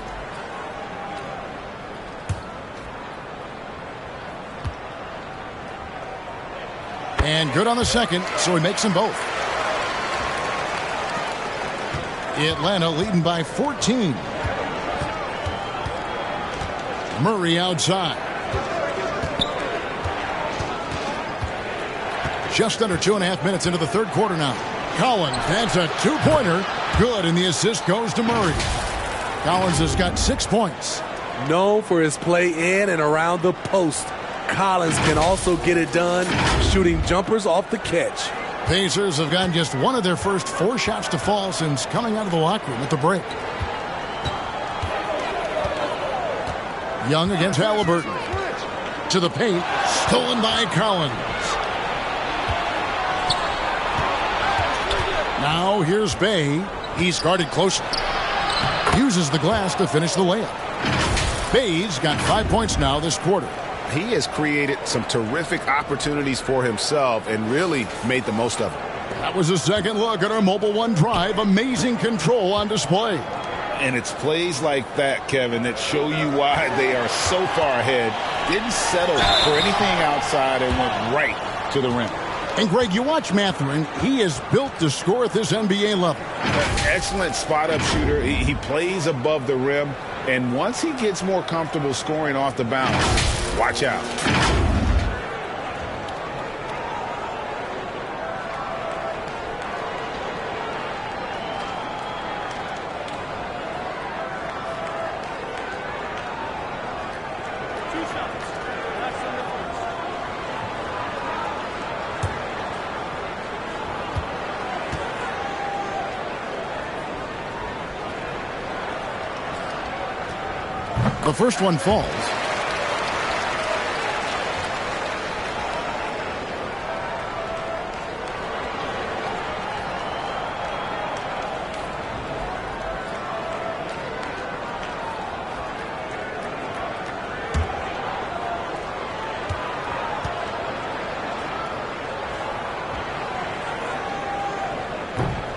And good on the second, so he makes them both. Atlanta leading by 14. Murray outside. Just under 2.5 minutes into the third quarter now. Collins, that's a 2-pointer. Good, and the assist goes to Murray. Collins has got 6 points.
Known for his play in and around the post, Collins can also get it done shooting jumpers off the catch.
Pacers have gotten just one of their first 4 shots to fall since coming out of the locker room at the break. Young against Halliburton. To the paint. Stolen by Collins. Now here's Bey. He's guarded closely. Uses the glass to finish the layup. Bey's got 5 points now this quarter.
He has created some terrific opportunities for himself and really made the most of it.
That was a second look at our Mobile One drive. Amazing control on display.
And it's plays like that, Kevin, that show you why they are so far ahead. Didn't settle for anything outside and went right to the rim.
And, Greg, you watch Mathurin. He is built to score at this NBA level.
Excellent spot-up shooter. He plays above the rim. And once he gets more comfortable scoring off the bounce, watch out.
The first one falls.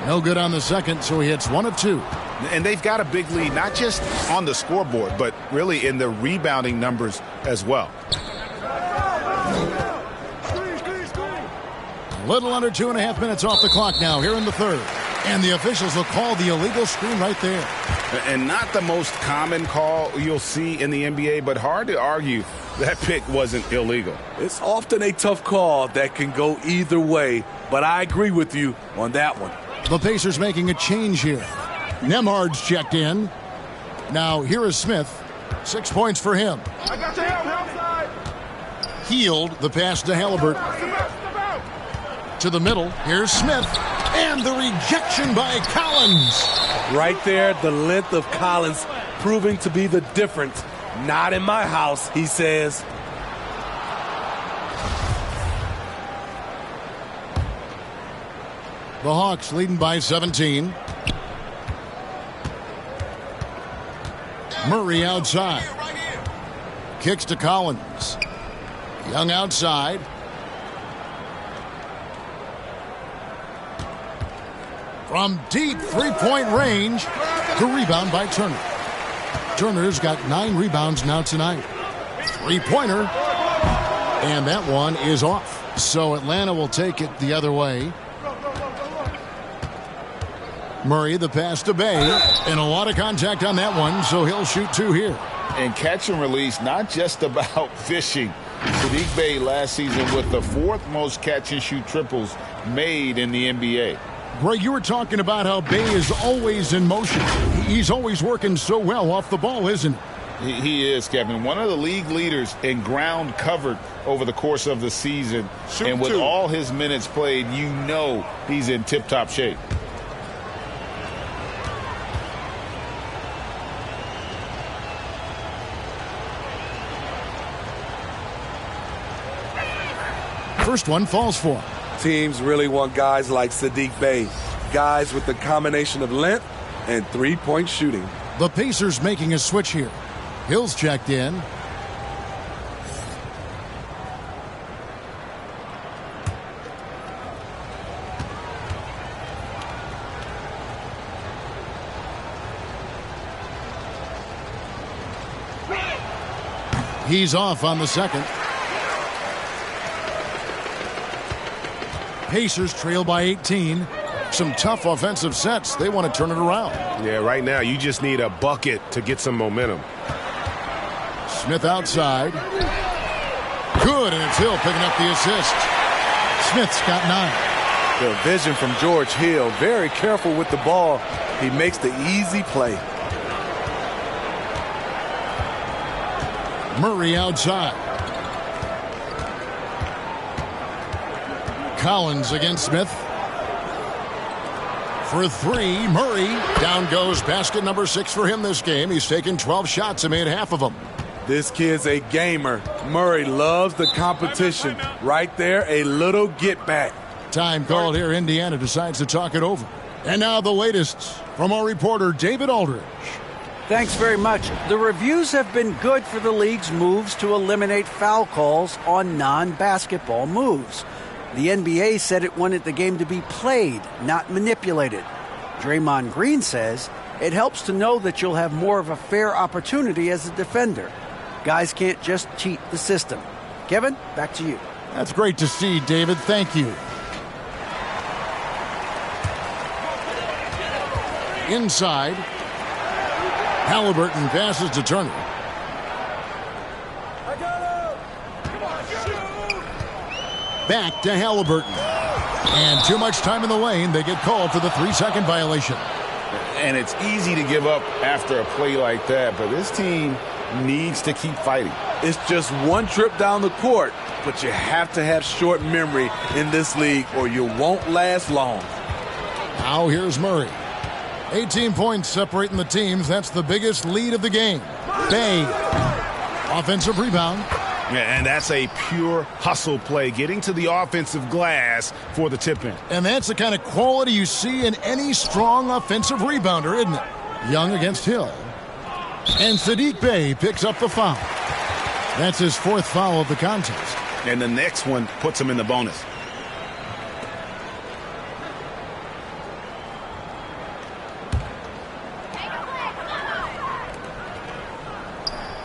No good on the second, so he hits 1 of 2.
And they've got a big lead, not just on the scoreboard, but really in the rebounding numbers as well.
A little under 2.5 minutes off the clock now here in the third. And the officials will call the illegal screen right there.
And not the most common call you'll see in the NBA, but hard to argue that pick wasn't illegal.
It's often a tough call that can go either way, but I agree with you on that one.
The Pacers making a change here. Nembhard's checked in. Now here is Smith. 6 points for him.
I got your outside.
Hield, the pass to Halliburton. To the middle. Here's Smith. And the rejection by Collins.
Right there, the length of Collins proving to be the difference. Not in my house, he says.
The Hawks leading by 17. Murray outside. Kicks to Collins. Young outside. From deep three-point range. The rebound by Turner. Turner's got 9 rebounds now tonight. Three-pointer. And that one is off. So Atlanta will take it the other way. Murray, the pass to Bay. And a lot of contact on that one, so he'll shoot 2 here.
And catch and release, not just about fishing. Saddiq Bey last season with the 4th most catch and shoot triples made in the NBA.
Greg, you were talking about how Bey is always in motion. He's always working so well off the ball, isn't he?
He is, Kevin. One of the league leaders in ground covered over the course of the season. And with all his minutes played, you know he's in tip-top shape.
First one falls for him.
Teams really want guys like Saddiq Bey, guys with the combination of length and three-point shooting.
The Pacers making a switch here. Hill's checked in. He's off on the second. Pacers trail by 18. Some tough offensive sets. They want to turn it around.
Yeah, right now you just need a bucket to get some momentum.
Smith outside. Good, and it's Hill picking up the assist. Smith's got 9.
The vision from George Hill. Very careful with the ball. He makes the easy play.
Murray outside. Collins against Smith. For 3, Murray. Down goes basket number 6 for him this game. He's taken 12 shots and made half of them.
This kid's a gamer. Murray loves the competition. Right there, a little get back.
Time called here. Indiana decides to talk it over. And now the latest from our reporter, David Aldridge.
Thanks very much. The reviews have been good for the league's moves to eliminate foul calls on non-basketball moves. The NBA said it wanted the game to be played, not manipulated. Draymond Green says it helps to know that you'll have more of a fair opportunity as a defender. Guys can't just cheat the system. Kevin, back to you.
That's great to see, David. Thank you. Inside. Halliburton passes to Turner. Back to Halliburton. And too much time in the lane. They get called for the 3-second violation.
And it's easy to give up after a play like that, but this team needs to keep fighting.
It's just one trip down the court, but you have to have short memory in this league or you won't last long.
Now here's Murray. 18 points separating the teams. That's the biggest lead of the game. Bey. Offensive rebound.
Yeah, and that's a pure hustle play, getting to the offensive glass for the tip-in.
And that's the kind of quality you see in any strong offensive rebounder, isn't it? Young against Hill. And Saddiq Bey picks up the foul. That's his 4th foul of the contest.
And the next one puts him in the bonus.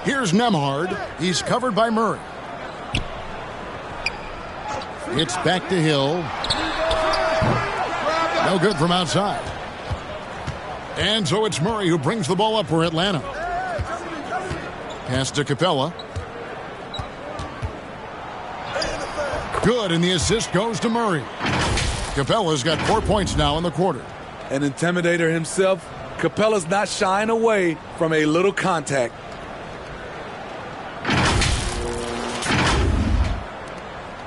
Here's Nembhard. He's covered by Murray. It's back to Hill. No good from outside. And so it's Murray who brings the ball up for Atlanta. Pass to Capella. Good, and the assist goes to Murray. Capella's got 4 points now in the quarter.
An intimidator himself, Capella's not shying away from a little contact.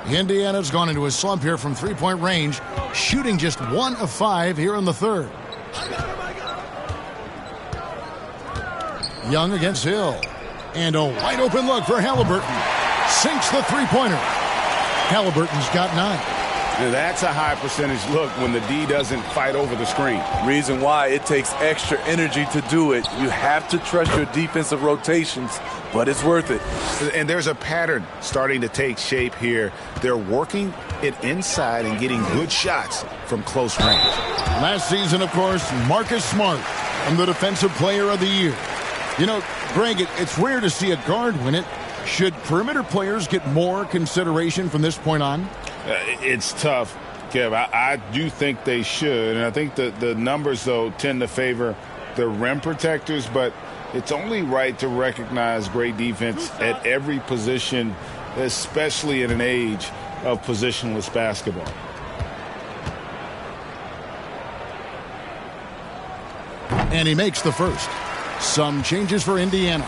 Indiana's gone into a slump here from 3-point range, shooting just 1 of 5 here in the 3rd. Young against Hill. And a wide open look for Halliburton. Sinks the 3-pointer. Halliburton's got 9.
Now that's a high percentage look when the D doesn't fight over the screen.
Reason why it takes extra energy to do it. You have to trust your defensive rotations, but it's worth it.
And there's a pattern starting to take shape here. They're working it inside and getting good shots from close range.
Last season, of course, Marcus Smart and the Defensive Player of the Year. You know, Greg, it's rare to see a guard win it. Should perimeter players get more consideration from this point on?
It's tough, Kev. I do think they should. And I think the numbers, though, tend to favor the rim protectors. But it's only right to recognize great defense at every position, especially in an age of positionless basketball.
And he makes the first. Some changes for Indiana.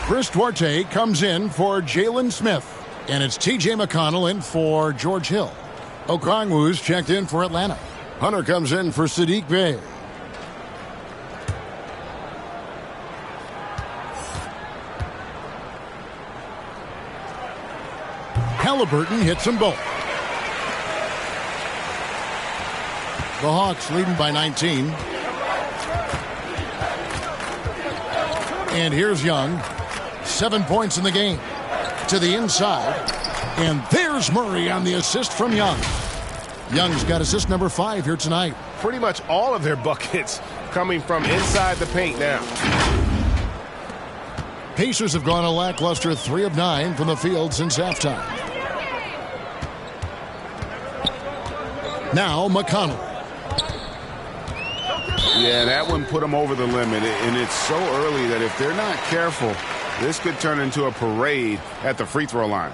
Chris Duarte comes in for Jalen Smith. And it's T.J. McConnell in for George Hill. Okongwu's checked in for Atlanta. Hunter comes in for Sadiq Bey. Halliburton hits them both. The Hawks leading by 19. And here's Young. 7 points in the game. To the inside. And there's Murray on the assist from Young. Young's got assist number 5 here tonight.
Pretty much all of their buckets coming from inside the paint now.
Pacers have gone a lackluster 3 of 9 from the field since halftime. Now McConnell.
Yeah, that one put them over the limit. And it's so early that if they're not careful, this could turn into a parade at the free throw line.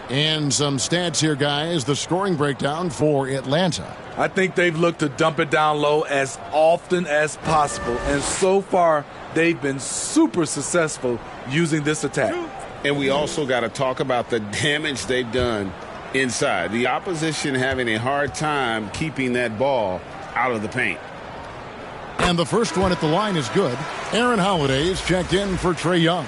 And some stats here, guys. The scoring breakdown for Atlanta.
I think they've looked to dump it down low as often as possible. And so far, they've been super successful using this attack.
And we also got to talk about the damage they've done inside. The opposition having a hard time keeping that ball out of the paint.
And the first one at the line is good. Aaron Holiday is checked in for Trae Young.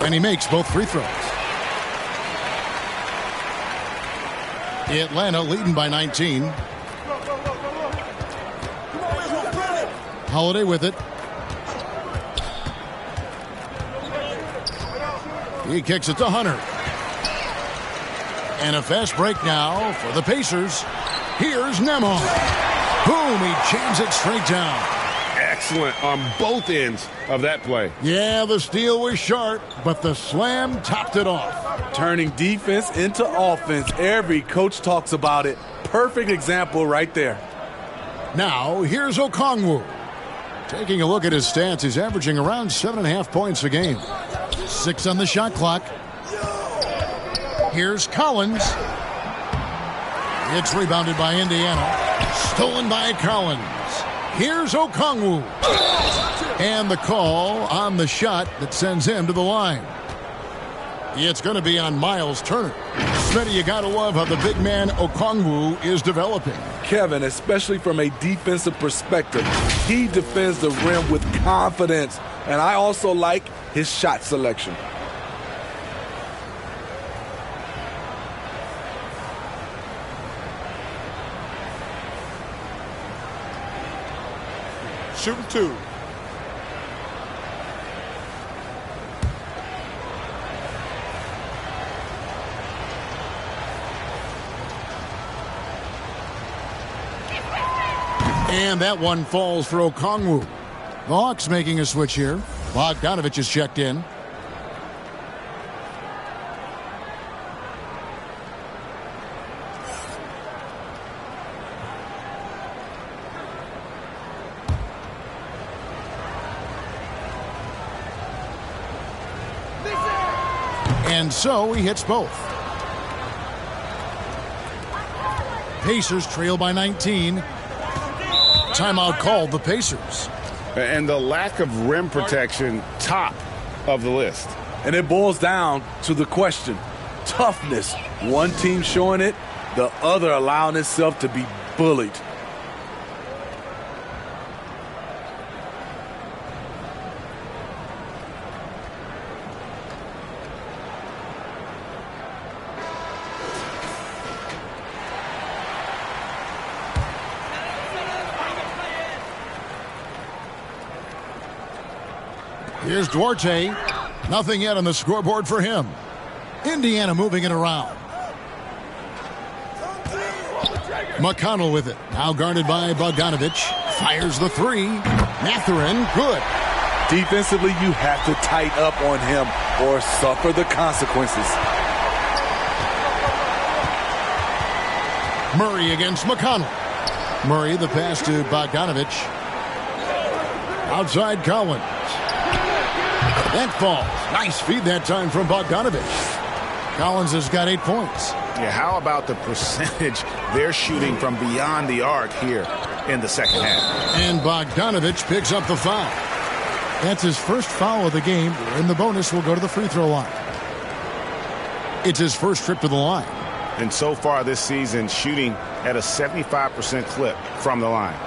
And he makes both free throws. Atlanta leading by 19. Holiday with it. He kicks it to Hunter. And a fast break now for the Pacers. Here's Nembhard. Boom, he jams it straight down.
Excellent on both ends of that play.
Yeah, the steal was sharp, but the slam topped it off.
Turning defense into offense. Every coach talks about it. Perfect example right there.
Now, here's Okongwu. Taking a look at his stats, he's averaging around 7.5 points a game. 6 on the shot clock. Here's Collins. It's rebounded by Indiana. Stolen by Collins. Here's Okongwu. And the call on the shot that sends him to the line. It's going to be on Miles Turner. Smitty, you got to love how the big man Okongwu is developing.
Kevin, especially from a defensive perspective, he defends the rim with confidence. And I also like his shot selection.
Shooting 2.
And that one falls for Okongwu. The Hawks making a switch here. Bogdanovich is checked in. And so he hits both. Pacers trail by 19. Timeout called the Pacers.
And the lack of rim protection, top of the list.
And it boils down to the question. Toughness. One team showing it, the other allowing itself to be bullied.
Here's Duarte. Nothing yet on the scoreboard for him. Indiana moving it around. McConnell with it. Now guarded by Bogdanovich. Fires the three. Mathurin, good.
Defensively, you have to tighten up on him or suffer the consequences.
Murray against McConnell. Murray, the pass to Bogdanovich. Outside Collins. That falls. Nice feed that time from Bogdanovich. Collins has got 8 points.
Yeah, how about the percentage they're shooting from beyond the arc here in the second half?
And Bogdanovich picks up the foul. That's his first foul of the game, and the bonus will go to the free throw line. It's his first trip to the line.
And so far this season, shooting at a 75% clip from the line.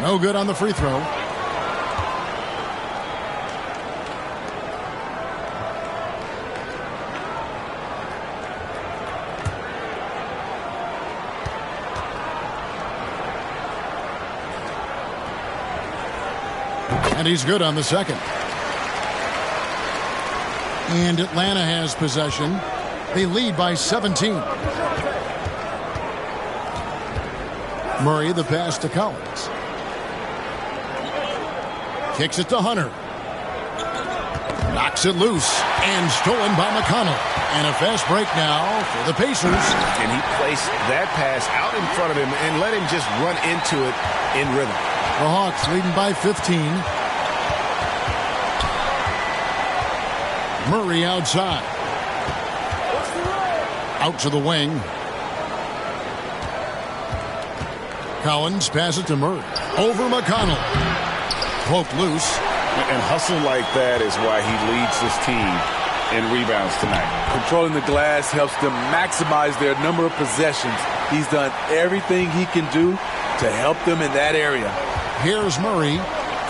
No good on the free throw. And he's good on the second. And Atlanta has possession. They lead by 17. Murray, the pass to Collins. Kicks it to Hunter. Knocks it loose and stolen by McConnell. And a fast break now for the Pacers.
And he placed that pass out in front of him and let him just run into it in rhythm.
The Hawks leading by 15. Murray outside. Out to the wing. Collins passes to Murray. Over McConnell. Poked loose.
And hustle like that is why he leads this team in rebounds tonight.
Controlling the glass helps them maximize their number of possessions. He's done everything he can do to help them in that area.
Here's Murray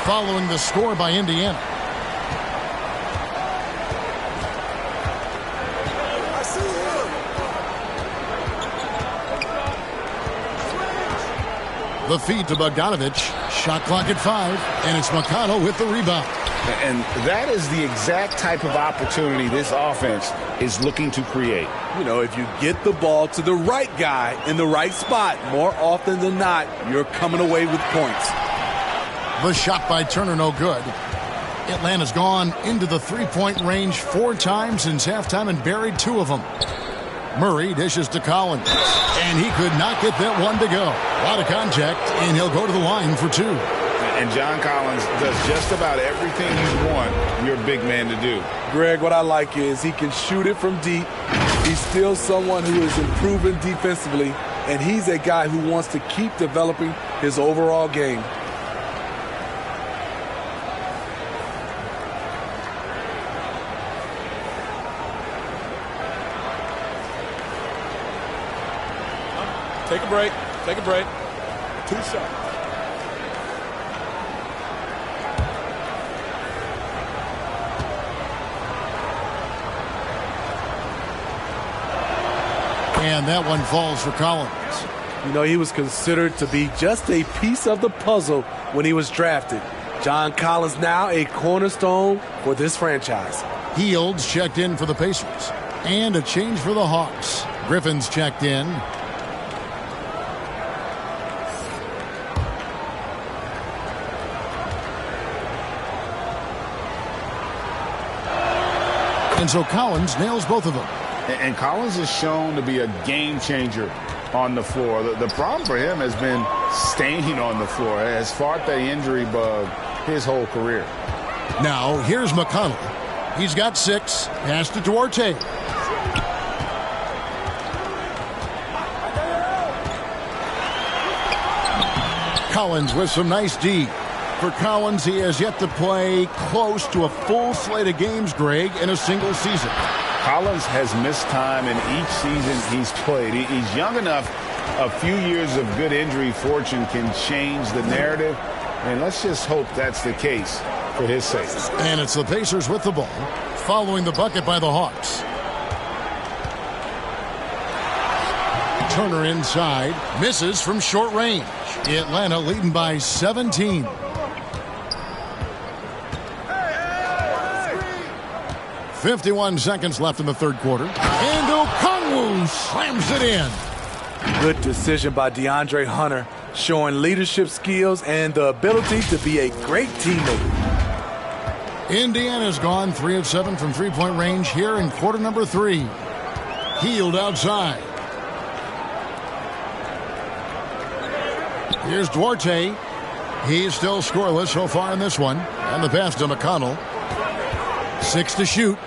following the score by Indiana. The feed to Bogdanovich. Shot clock at 5, and it's McConnell with the rebound.
And that is the exact type of opportunity this offense is looking to create.
You know, if you get the ball to the right guy in the right spot, more often than not, you're coming away with points.
The shot by Turner, no good. Atlanta's gone into the three-point range 4 times since halftime and buried 2 of them. Murray dishes to Collins, and he could not get that one to go. A lot of contact, and he'll go to the line for 2.
And John Collins does just about everything you want your big man to do.
Greg, what I like is he can shoot it from deep. He's still someone who is improving defensively, and he's a guy who wants to keep developing his overall game.
Take a break. Take a break. 2 shots.
And that one falls for Collins.
You know, he was considered to be just a piece of the puzzle when he was drafted. John Collins now a cornerstone for this franchise.
Fields checked in for the Pacers. And a change for the Hawks. Griffin's checked in. And so Collins nails both of them.
And Collins is shown to be a game changer on the floor. The problem for him has been staying on the floor. Has fought the injury bug his whole career.
Now, here's McConnell. He's got 6. Pass to Duarte. Collins with some nice D. For Collins, he has yet to play close to a full slate of games, Greg, in a single season.
Collins has missed time in each season he's played. He's young enough. A few years of good injury fortune can change the narrative, and let's just hope that's the case for his sake.
And it's the Pacers with the ball, following the bucket by the Hawks. Turner inside, misses from short range. Atlanta leading by 17. "51 seconds left in the third quarter. And Okongwu slams it in.
Good decision by DeAndre Hunter, showing leadership skills and the ability to be a great teammate.
Indiana's gone 3 of 7 from three-point range here in quarter number 3. Hield outside. Here's Duarte. He's still scoreless so far in this one. And the pass to McConnell. 6 to shoot.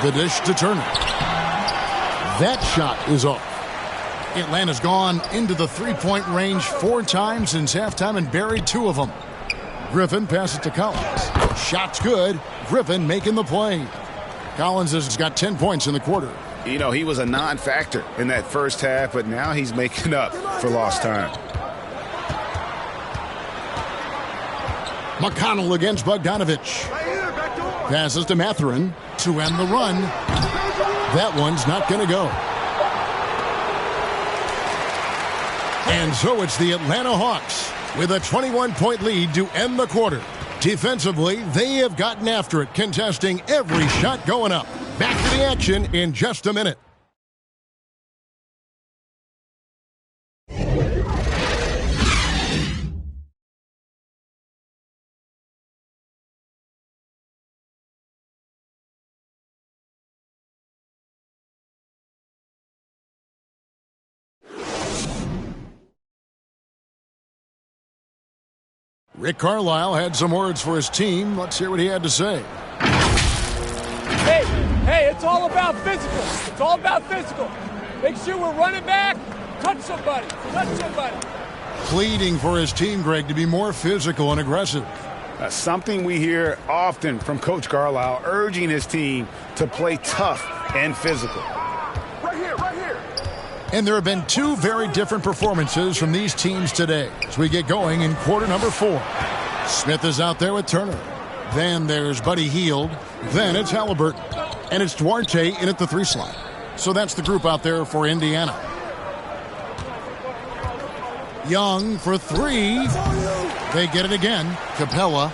The dish to Turner. That shot is off. Atlanta's gone into the three-point range 4 times since halftime and buried 2 of them. Griffin passes to Collins. Shot's good. Griffin making the play. Collins has got 10 points in the quarter.
You know, he was a non-factor in that first half, but now he's making up for lost time.
McConnell against Bogdanovich. Passes to Mathurin to end the run. That one's not going to go. And so it's the Atlanta Hawks with a 21-point lead to end the quarter. Defensively, they have gotten after it, contesting every shot going up. Back to the action in just a minute. Rick Carlisle had some words for his team. Let's hear what he had to say.
Hey, it's all about physical. It's all about physical. Make sure we're running back. Touch somebody.
Pleading for his team, Greg, to be more physical and aggressive.
Something we hear often from Coach Carlisle, urging his team to play tough and physical.
Right here.
And there have been 2 very different performances from these teams today as we get going in quarter number 4. Smith is out there with Turner. Then there's Buddy Hield. Then it's Halliburton. And it's Duarte in at the 3 slot. So that's the group out there for Indiana. Young for 3. They get it again. Capella.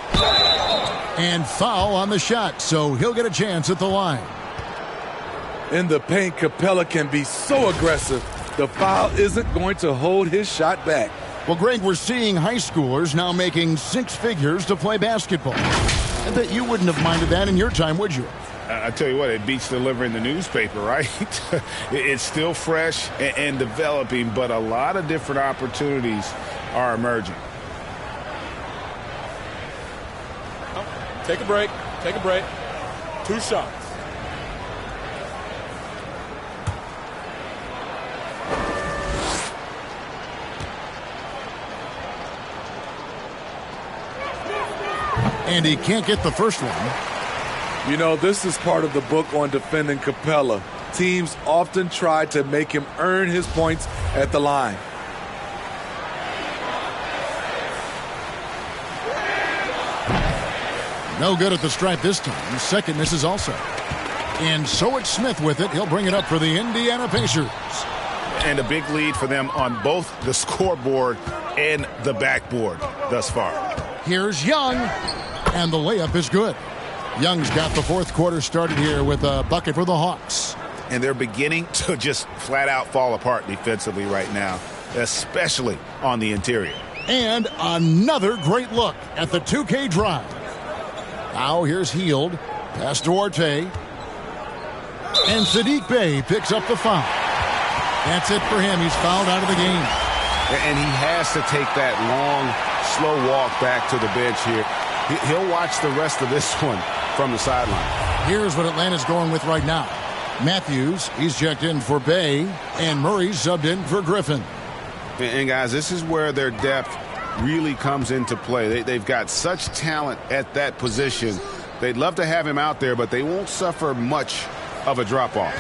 And foul on the shot, so he'll get a chance at the line.
In the paint, Capella can be so aggressive. The foul isn't going to hold his shot back.
Well, Greg, we're seeing high schoolers now making 6 figures to play basketball. I bet you wouldn't have minded that in your time, would you?
I tell you what, it beats delivering the newspaper, right? It's still fresh and developing, but a lot of different opportunities are emerging.
Take a break. 2 shots.
And he can't get the first one.
You know, this is part of the book on defending Capella. Teams often try to make him earn his points at the line.
No good at the stripe this time. Second misses also. And so it's Smith with it. He'll bring it up for the Indiana Pacers.
And a big lead for them on both the scoreboard and the backboard thus far.
Here's Young. And the layup is good. Young's got the 4th quarter started here with a bucket for the Hawks.
And they're beginning to just flat out fall apart defensively right now, especially on the interior.
And another great look at the 2K drive. Now here's Hield. Pass Duarte. And Saddiq Bey picks up the foul. That's it for him. He's fouled out of the game.
And he has to take that long, slow walk back to the bench here. He'll watch the rest of this one from the sideline.
Here's what Atlanta's going with right now. Matthews, he's checked in for Bay, and Murray's subbed in for Griffin.
And guys, this is where their depth really comes into play. They've got such talent at that position. They'd love to have him out there, but they won't suffer much of a drop-off.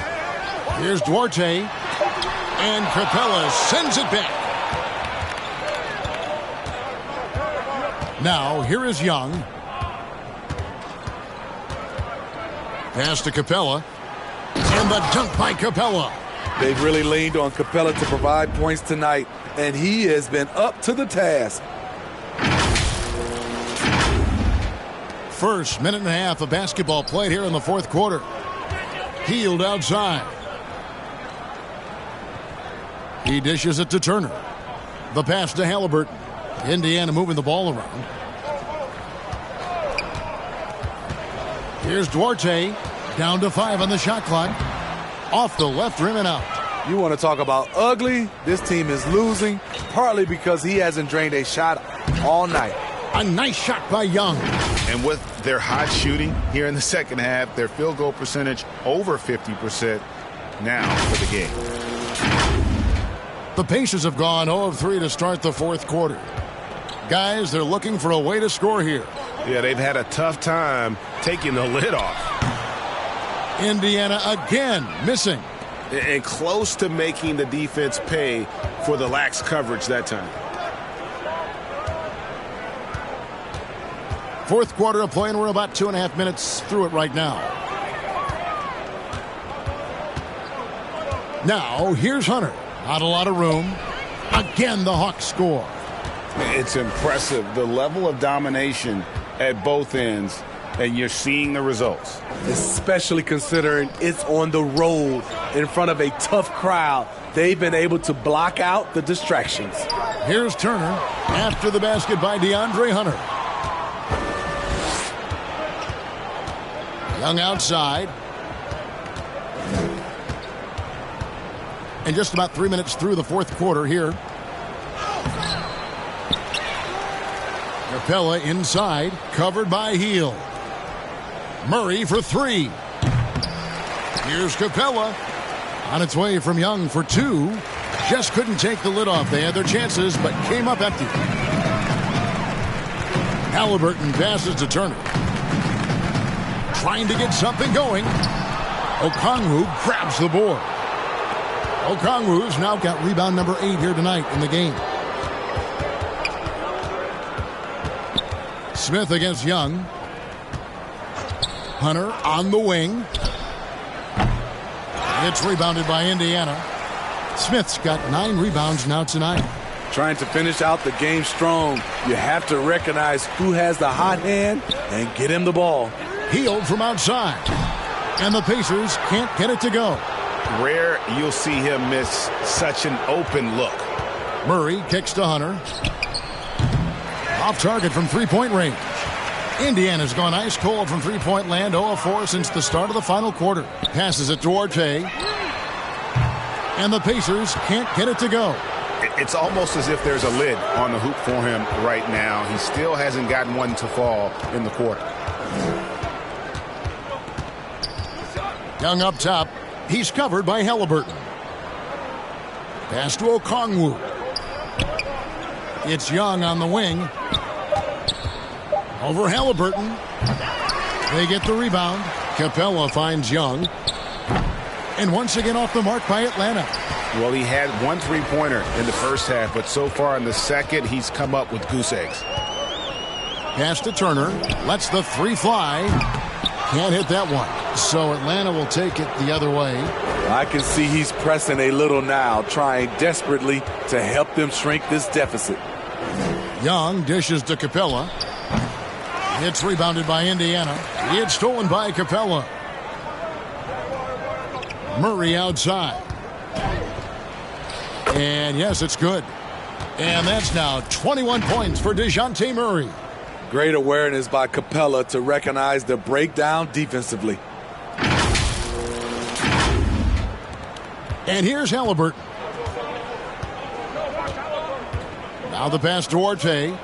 Here's Duarte, and Capella sends it back. Now, here is Young. Pass to Capella. And the dunk by Capella.
They've really leaned on Capella to provide points tonight, and he has been up to the task.
First minute and a half of basketball played here in the fourth quarter. Hield outside. He dishes it to Turner. The pass to Halliburton. Indiana moving the ball around. Here's Duarte. Down to 5 on the shot clock. Off the left rim and out.
You want to talk about ugly? This team is losing, partly because he hasn't drained a shot all night.
A nice shot by Young.
And with their hot shooting here in the second half, their field goal percentage over 50% now for the game.
The Pacers have gone 0 of 3 to start the fourth quarter. Guys, they're looking for a way to score here.
Yeah, they've had a tough time taking the lid off.
Indiana again missing.
And close to making the defense pay for the lax coverage that time.
Fourth quarter of play, and we're about 2.5 minutes through it right now. Now, here's Hunter. Not a lot of room. Again, the Hawks score.
It's impressive, the level of domination at both ends, and you're seeing the results.
Especially considering it's on the road in front of a tough crowd. They've been able to block out the distractions.
Here's Turner after the basket by DeAndre Hunter. Young outside. And just about 3 minutes through the fourth quarter here. Capella inside, covered by Hield. Murray for 3. Here's Capella. On its way from Young for 2. Just couldn't take the lid off. They had their chances, but came up empty. Halliburton passes to Turner. Trying to get something going. Okongwu grabs the board. Okongwu's now got rebound number 8 here tonight in the game. Smith against Young. Hunter on the wing. It's rebounded by Indiana. Smith's got 9 rebounds now tonight.
Trying to finish out the game strong. You have to recognize who has the hot hand and get him the ball.
Hield from outside. And the Pacers can't get it to go.
Rare you'll see him miss such an open look.
Murray kicks to Hunter. Off target from three-point range. Indiana's gone ice cold from three-point land, 0 of 4 since the start of the final quarter. Passes it to Duarte. And the Pacers can't get it to go.
It's almost as if there's a lid on the hoop for him right now. He still hasn't gotten one to fall in the quarter.
Young up top. He's covered by Halliburton. Pass to Okongwu. It's Young on the wing. Over Halliburton. They get the rebound. Capella finds Young. And once again off the mark by Atlanta.
Well, he had 1 3-pointer in the first half, but so far in the second, he's come up with goose eggs.
Pass to Turner. Lets the 3 fly. Can't hit that one. So Atlanta will take it the other way.
I can see he's pressing a little now, trying desperately to help them shrink this deficit.
Young dishes to Capella. It's rebounded by Indiana. It's stolen by Capella. Murray outside. And yes, it's good. And that's now 21 points for DeJounte Murray.
Great awareness by Capella to recognize the breakdown defensively.
And here's Halliburton. Now the pass to Duarte.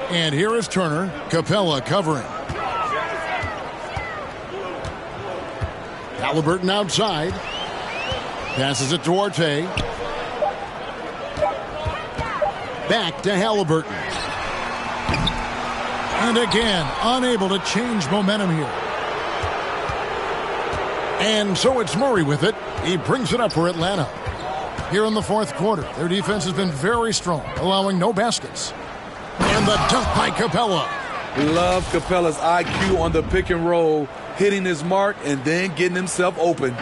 And here is Turner. Capella covering. Halliburton outside. Passes it to Duarte. Back to Halliburton. And again, unable to change momentum here. And so it's Murray with it. He brings it up for Atlanta. Here in the fourth quarter, their defense has been very strong, allowing no baskets. And the dunk by Capella.
Love Capella's IQ on the pick and roll, hitting his mark and then getting himself open.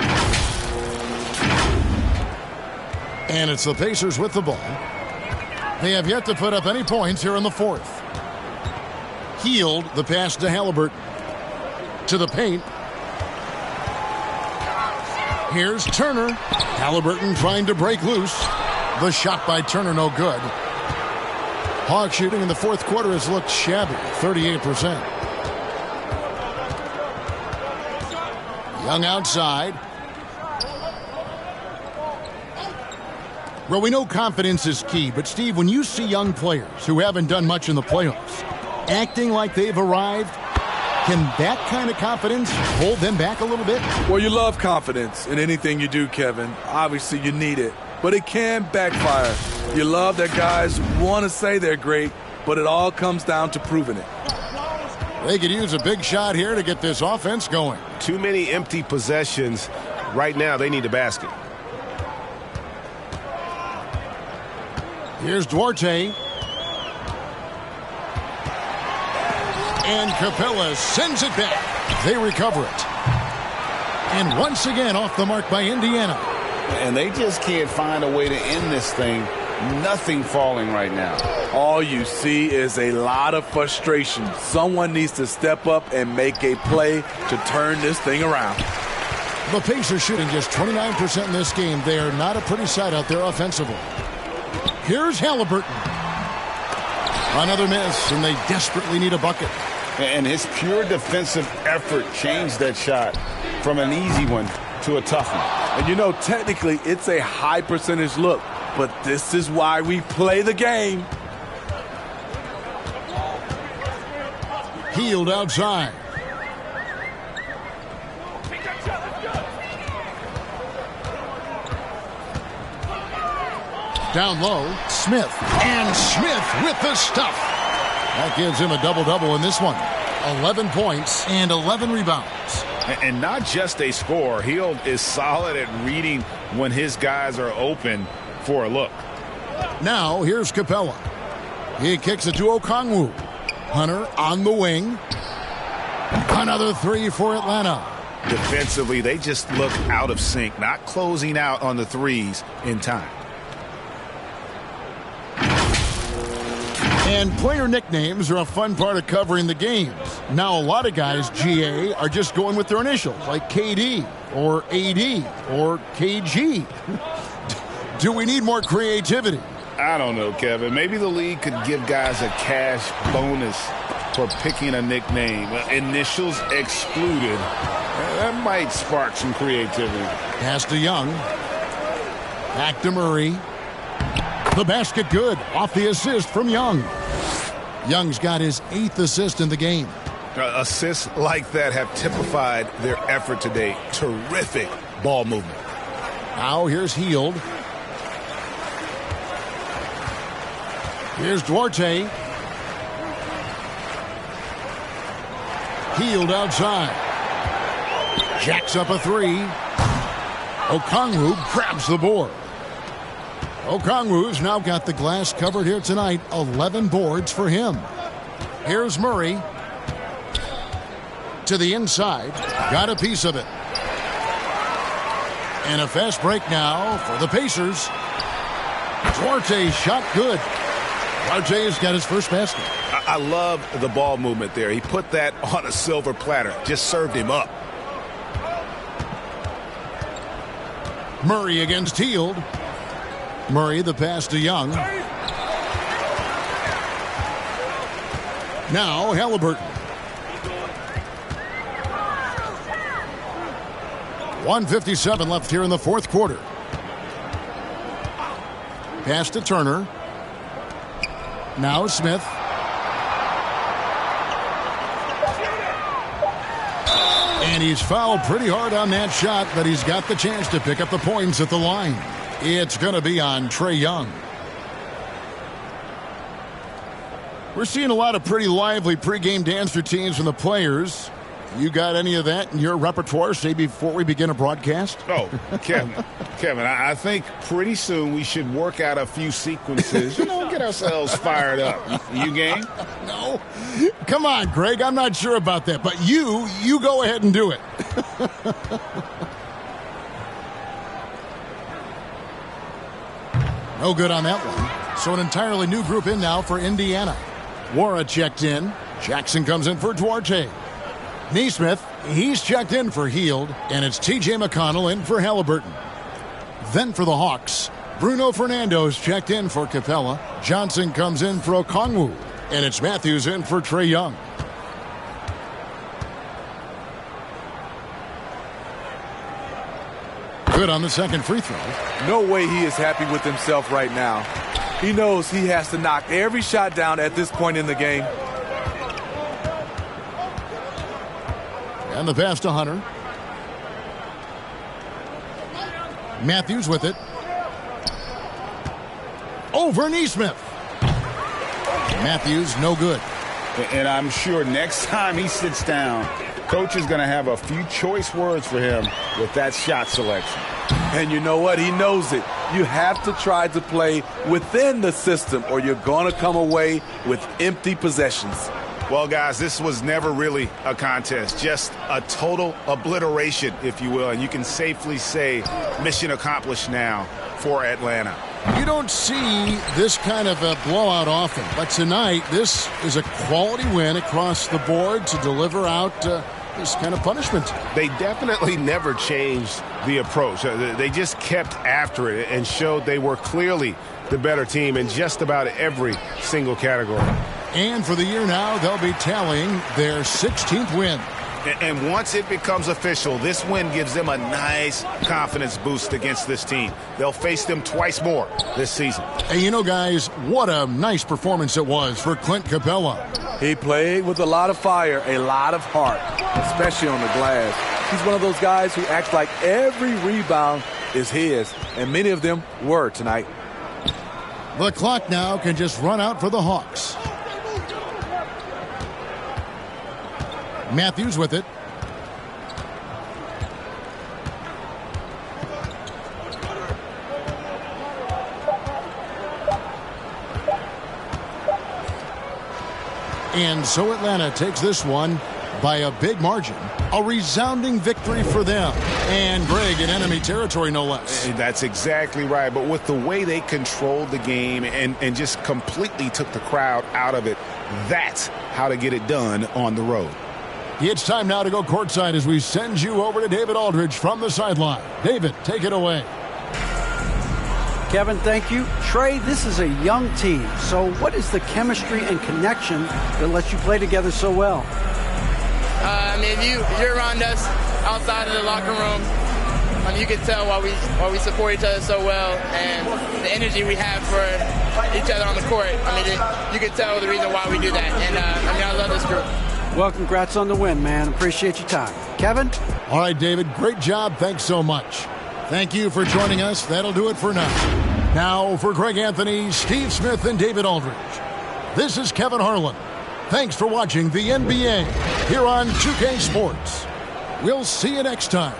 And it's the Pacers with the ball. They have yet to put up any points here in the fourth. Hield the pass to Halliburton. To the paint. Here's Turner. Halliburton trying to break loose. The shot by Turner no good. Hawks shooting in the fourth quarter has looked shabby, 38%. Young outside. Well, we know confidence is key, but Steve, when you see young players who haven't done much in the playoffs acting like they've arrived, can that kind of confidence hold them back a little bit?
Well, you love confidence in anything you do, Kevin. Obviously, you need it, but it can backfire. You love that guys want to say they're great, but it all comes down to proving it.
They could use a big shot here to get this offense going.
Too many empty possessions. Right now, they need a basket.
Here's Duarte. And Capella sends it back. They recover it. And once again off the mark by Indiana.
And they just can't find a way to end this thing. Nothing falling right now.
All you see is a lot of frustration. Someone needs to step up and make a play to turn this thing around.
The Pacers shooting just 29% in this game. They are not a pretty sight out there offensively. Here's Halliburton. Another miss, and they desperately need a bucket.
And his pure defensive effort changed that shot from an easy one to a tough one.
And you know, technically, it's a high percentage look, but this is why we play the game.
Hield outside. Down low, Smith. And Smith with the stuff. That gives him a double-double in this one. 11 points and 11 rebounds.
And not just a score. Hield is solid at reading when his guys are open for a look.
Now, here's Capella. He kicks it to Okongwu. Hunter on the wing. Another three for Atlanta.
Defensively, they just look out of sync, not closing out on the threes in time.
And player nicknames are a fun part of covering the games. Now, a lot of guys, GA, are just going with their initials, like KD or AD or KG. Do we need more creativity?
I don't know, Kevin. Maybe the league could give guys a cash bonus for picking a nickname. Initials excluded. That might spark some creativity.
Pass to Young. Back to Murray. The basket good. Off the assist from Young. Young's got his 8th assist in the game.
Assists like that have typified their effort today. Terrific ball movement.
Now here's Hield. Here's Duarte. Hield outside. Jacks up a three. Okongwu grabs the board. Okongwu's now got the glass covered here tonight. 11 boards for him. Here's Murray. To the inside. Got a piece of it. And a fast break now for the Pacers. Duarte shot good. Duarte's got his first basket.
I love the ball movement there. He put that on a silver platter. Just served him up.
Murray against Hield. Murray, the pass to Young. Now Halliburton. 1:57 left here in the fourth quarter. Pass to Turner. Now Smith. And he's fouled pretty hard on that shot, but he's got the chance to pick up the points at the line. It's going to be on Trae Young. We're seeing a lot of pretty lively pregame dance routines from the players. You got any of that in your repertoire, say, before we begin a broadcast?
Oh, Kevin, I think pretty soon we should work out a few sequences, get ourselves fired up. You game?
No. Come on, Greg. I'm not sure about that. But you go ahead and do it. No good on that one. So an entirely new group in now for Indiana. Wara checked in. Jackson comes in for Duarte. Neesmith, he's checked in for Hield, and it's T.J. McConnell in for Halliburton. Then for the Hawks, Bruno Fernando's checked in for Capella. Johnson comes in for Okongwu, and it's Matthews in for Trae Young. Good on the second free throw.
No way he is happy with himself right now. He knows he has to knock every shot down at this point in the game.
And the pass to Hunter. Matthews with it. Over Neesmith. Matthews, no good.
And I'm sure next time he sits down, coach is going to have a few choice words for him with that shot selection.
And you know what? He knows it. You have to try to play within the system or you're going to come away with empty possessions.
Well, guys, this was never really a contest, just a total obliteration, if you will. And you can safely say mission accomplished now for Atlanta.
You don't see this kind of a blowout often, but tonight this is a quality win across the board to deliver out this kind of punishment.
They definitely never changed the approach. They just kept after it and showed they were clearly the better team in just about every single category.
And for the year now, they'll be tallying their 16th win.
And once it becomes official, this win gives them a nice confidence boost against this team. They'll face them twice more this season.
Hey, you know, guys, what a nice performance it was for Clint Capella.
He played with a lot of fire, a lot of heart, especially on the glass. He's one of those guys who acts like every rebound is his, and many of them were tonight.
The clock now can just run out for the Hawks. Matthews with it. And so Atlanta takes this one by a big margin. A resounding victory for them. And Greg in enemy territory, no less.
That's exactly right. But with the way they controlled the game and just completely took the crowd out of it, that's how to get it done on the road.
It's time now to go courtside as we send you over to David Aldridge from the sideline. David, take it away.
Kevin, thank you. Trae, this is a young team. So what is the chemistry and connection that lets you play together so well?
If you're around us outside of the locker room, you can tell why we support each other so well and the energy we have for each other on the court. You can tell the reason why we do that. And I love this group.
Well, congrats on the win, man. Appreciate your time. Kevin?
All right, David, great job. Thanks so much. Thank you for joining us. That'll do it for now. Now, for Greg Anthony, Steve Smith, and David Aldridge, this is Kevin Harlan. Thanks for watching the NBA here on 2K Sports. We'll see you next time.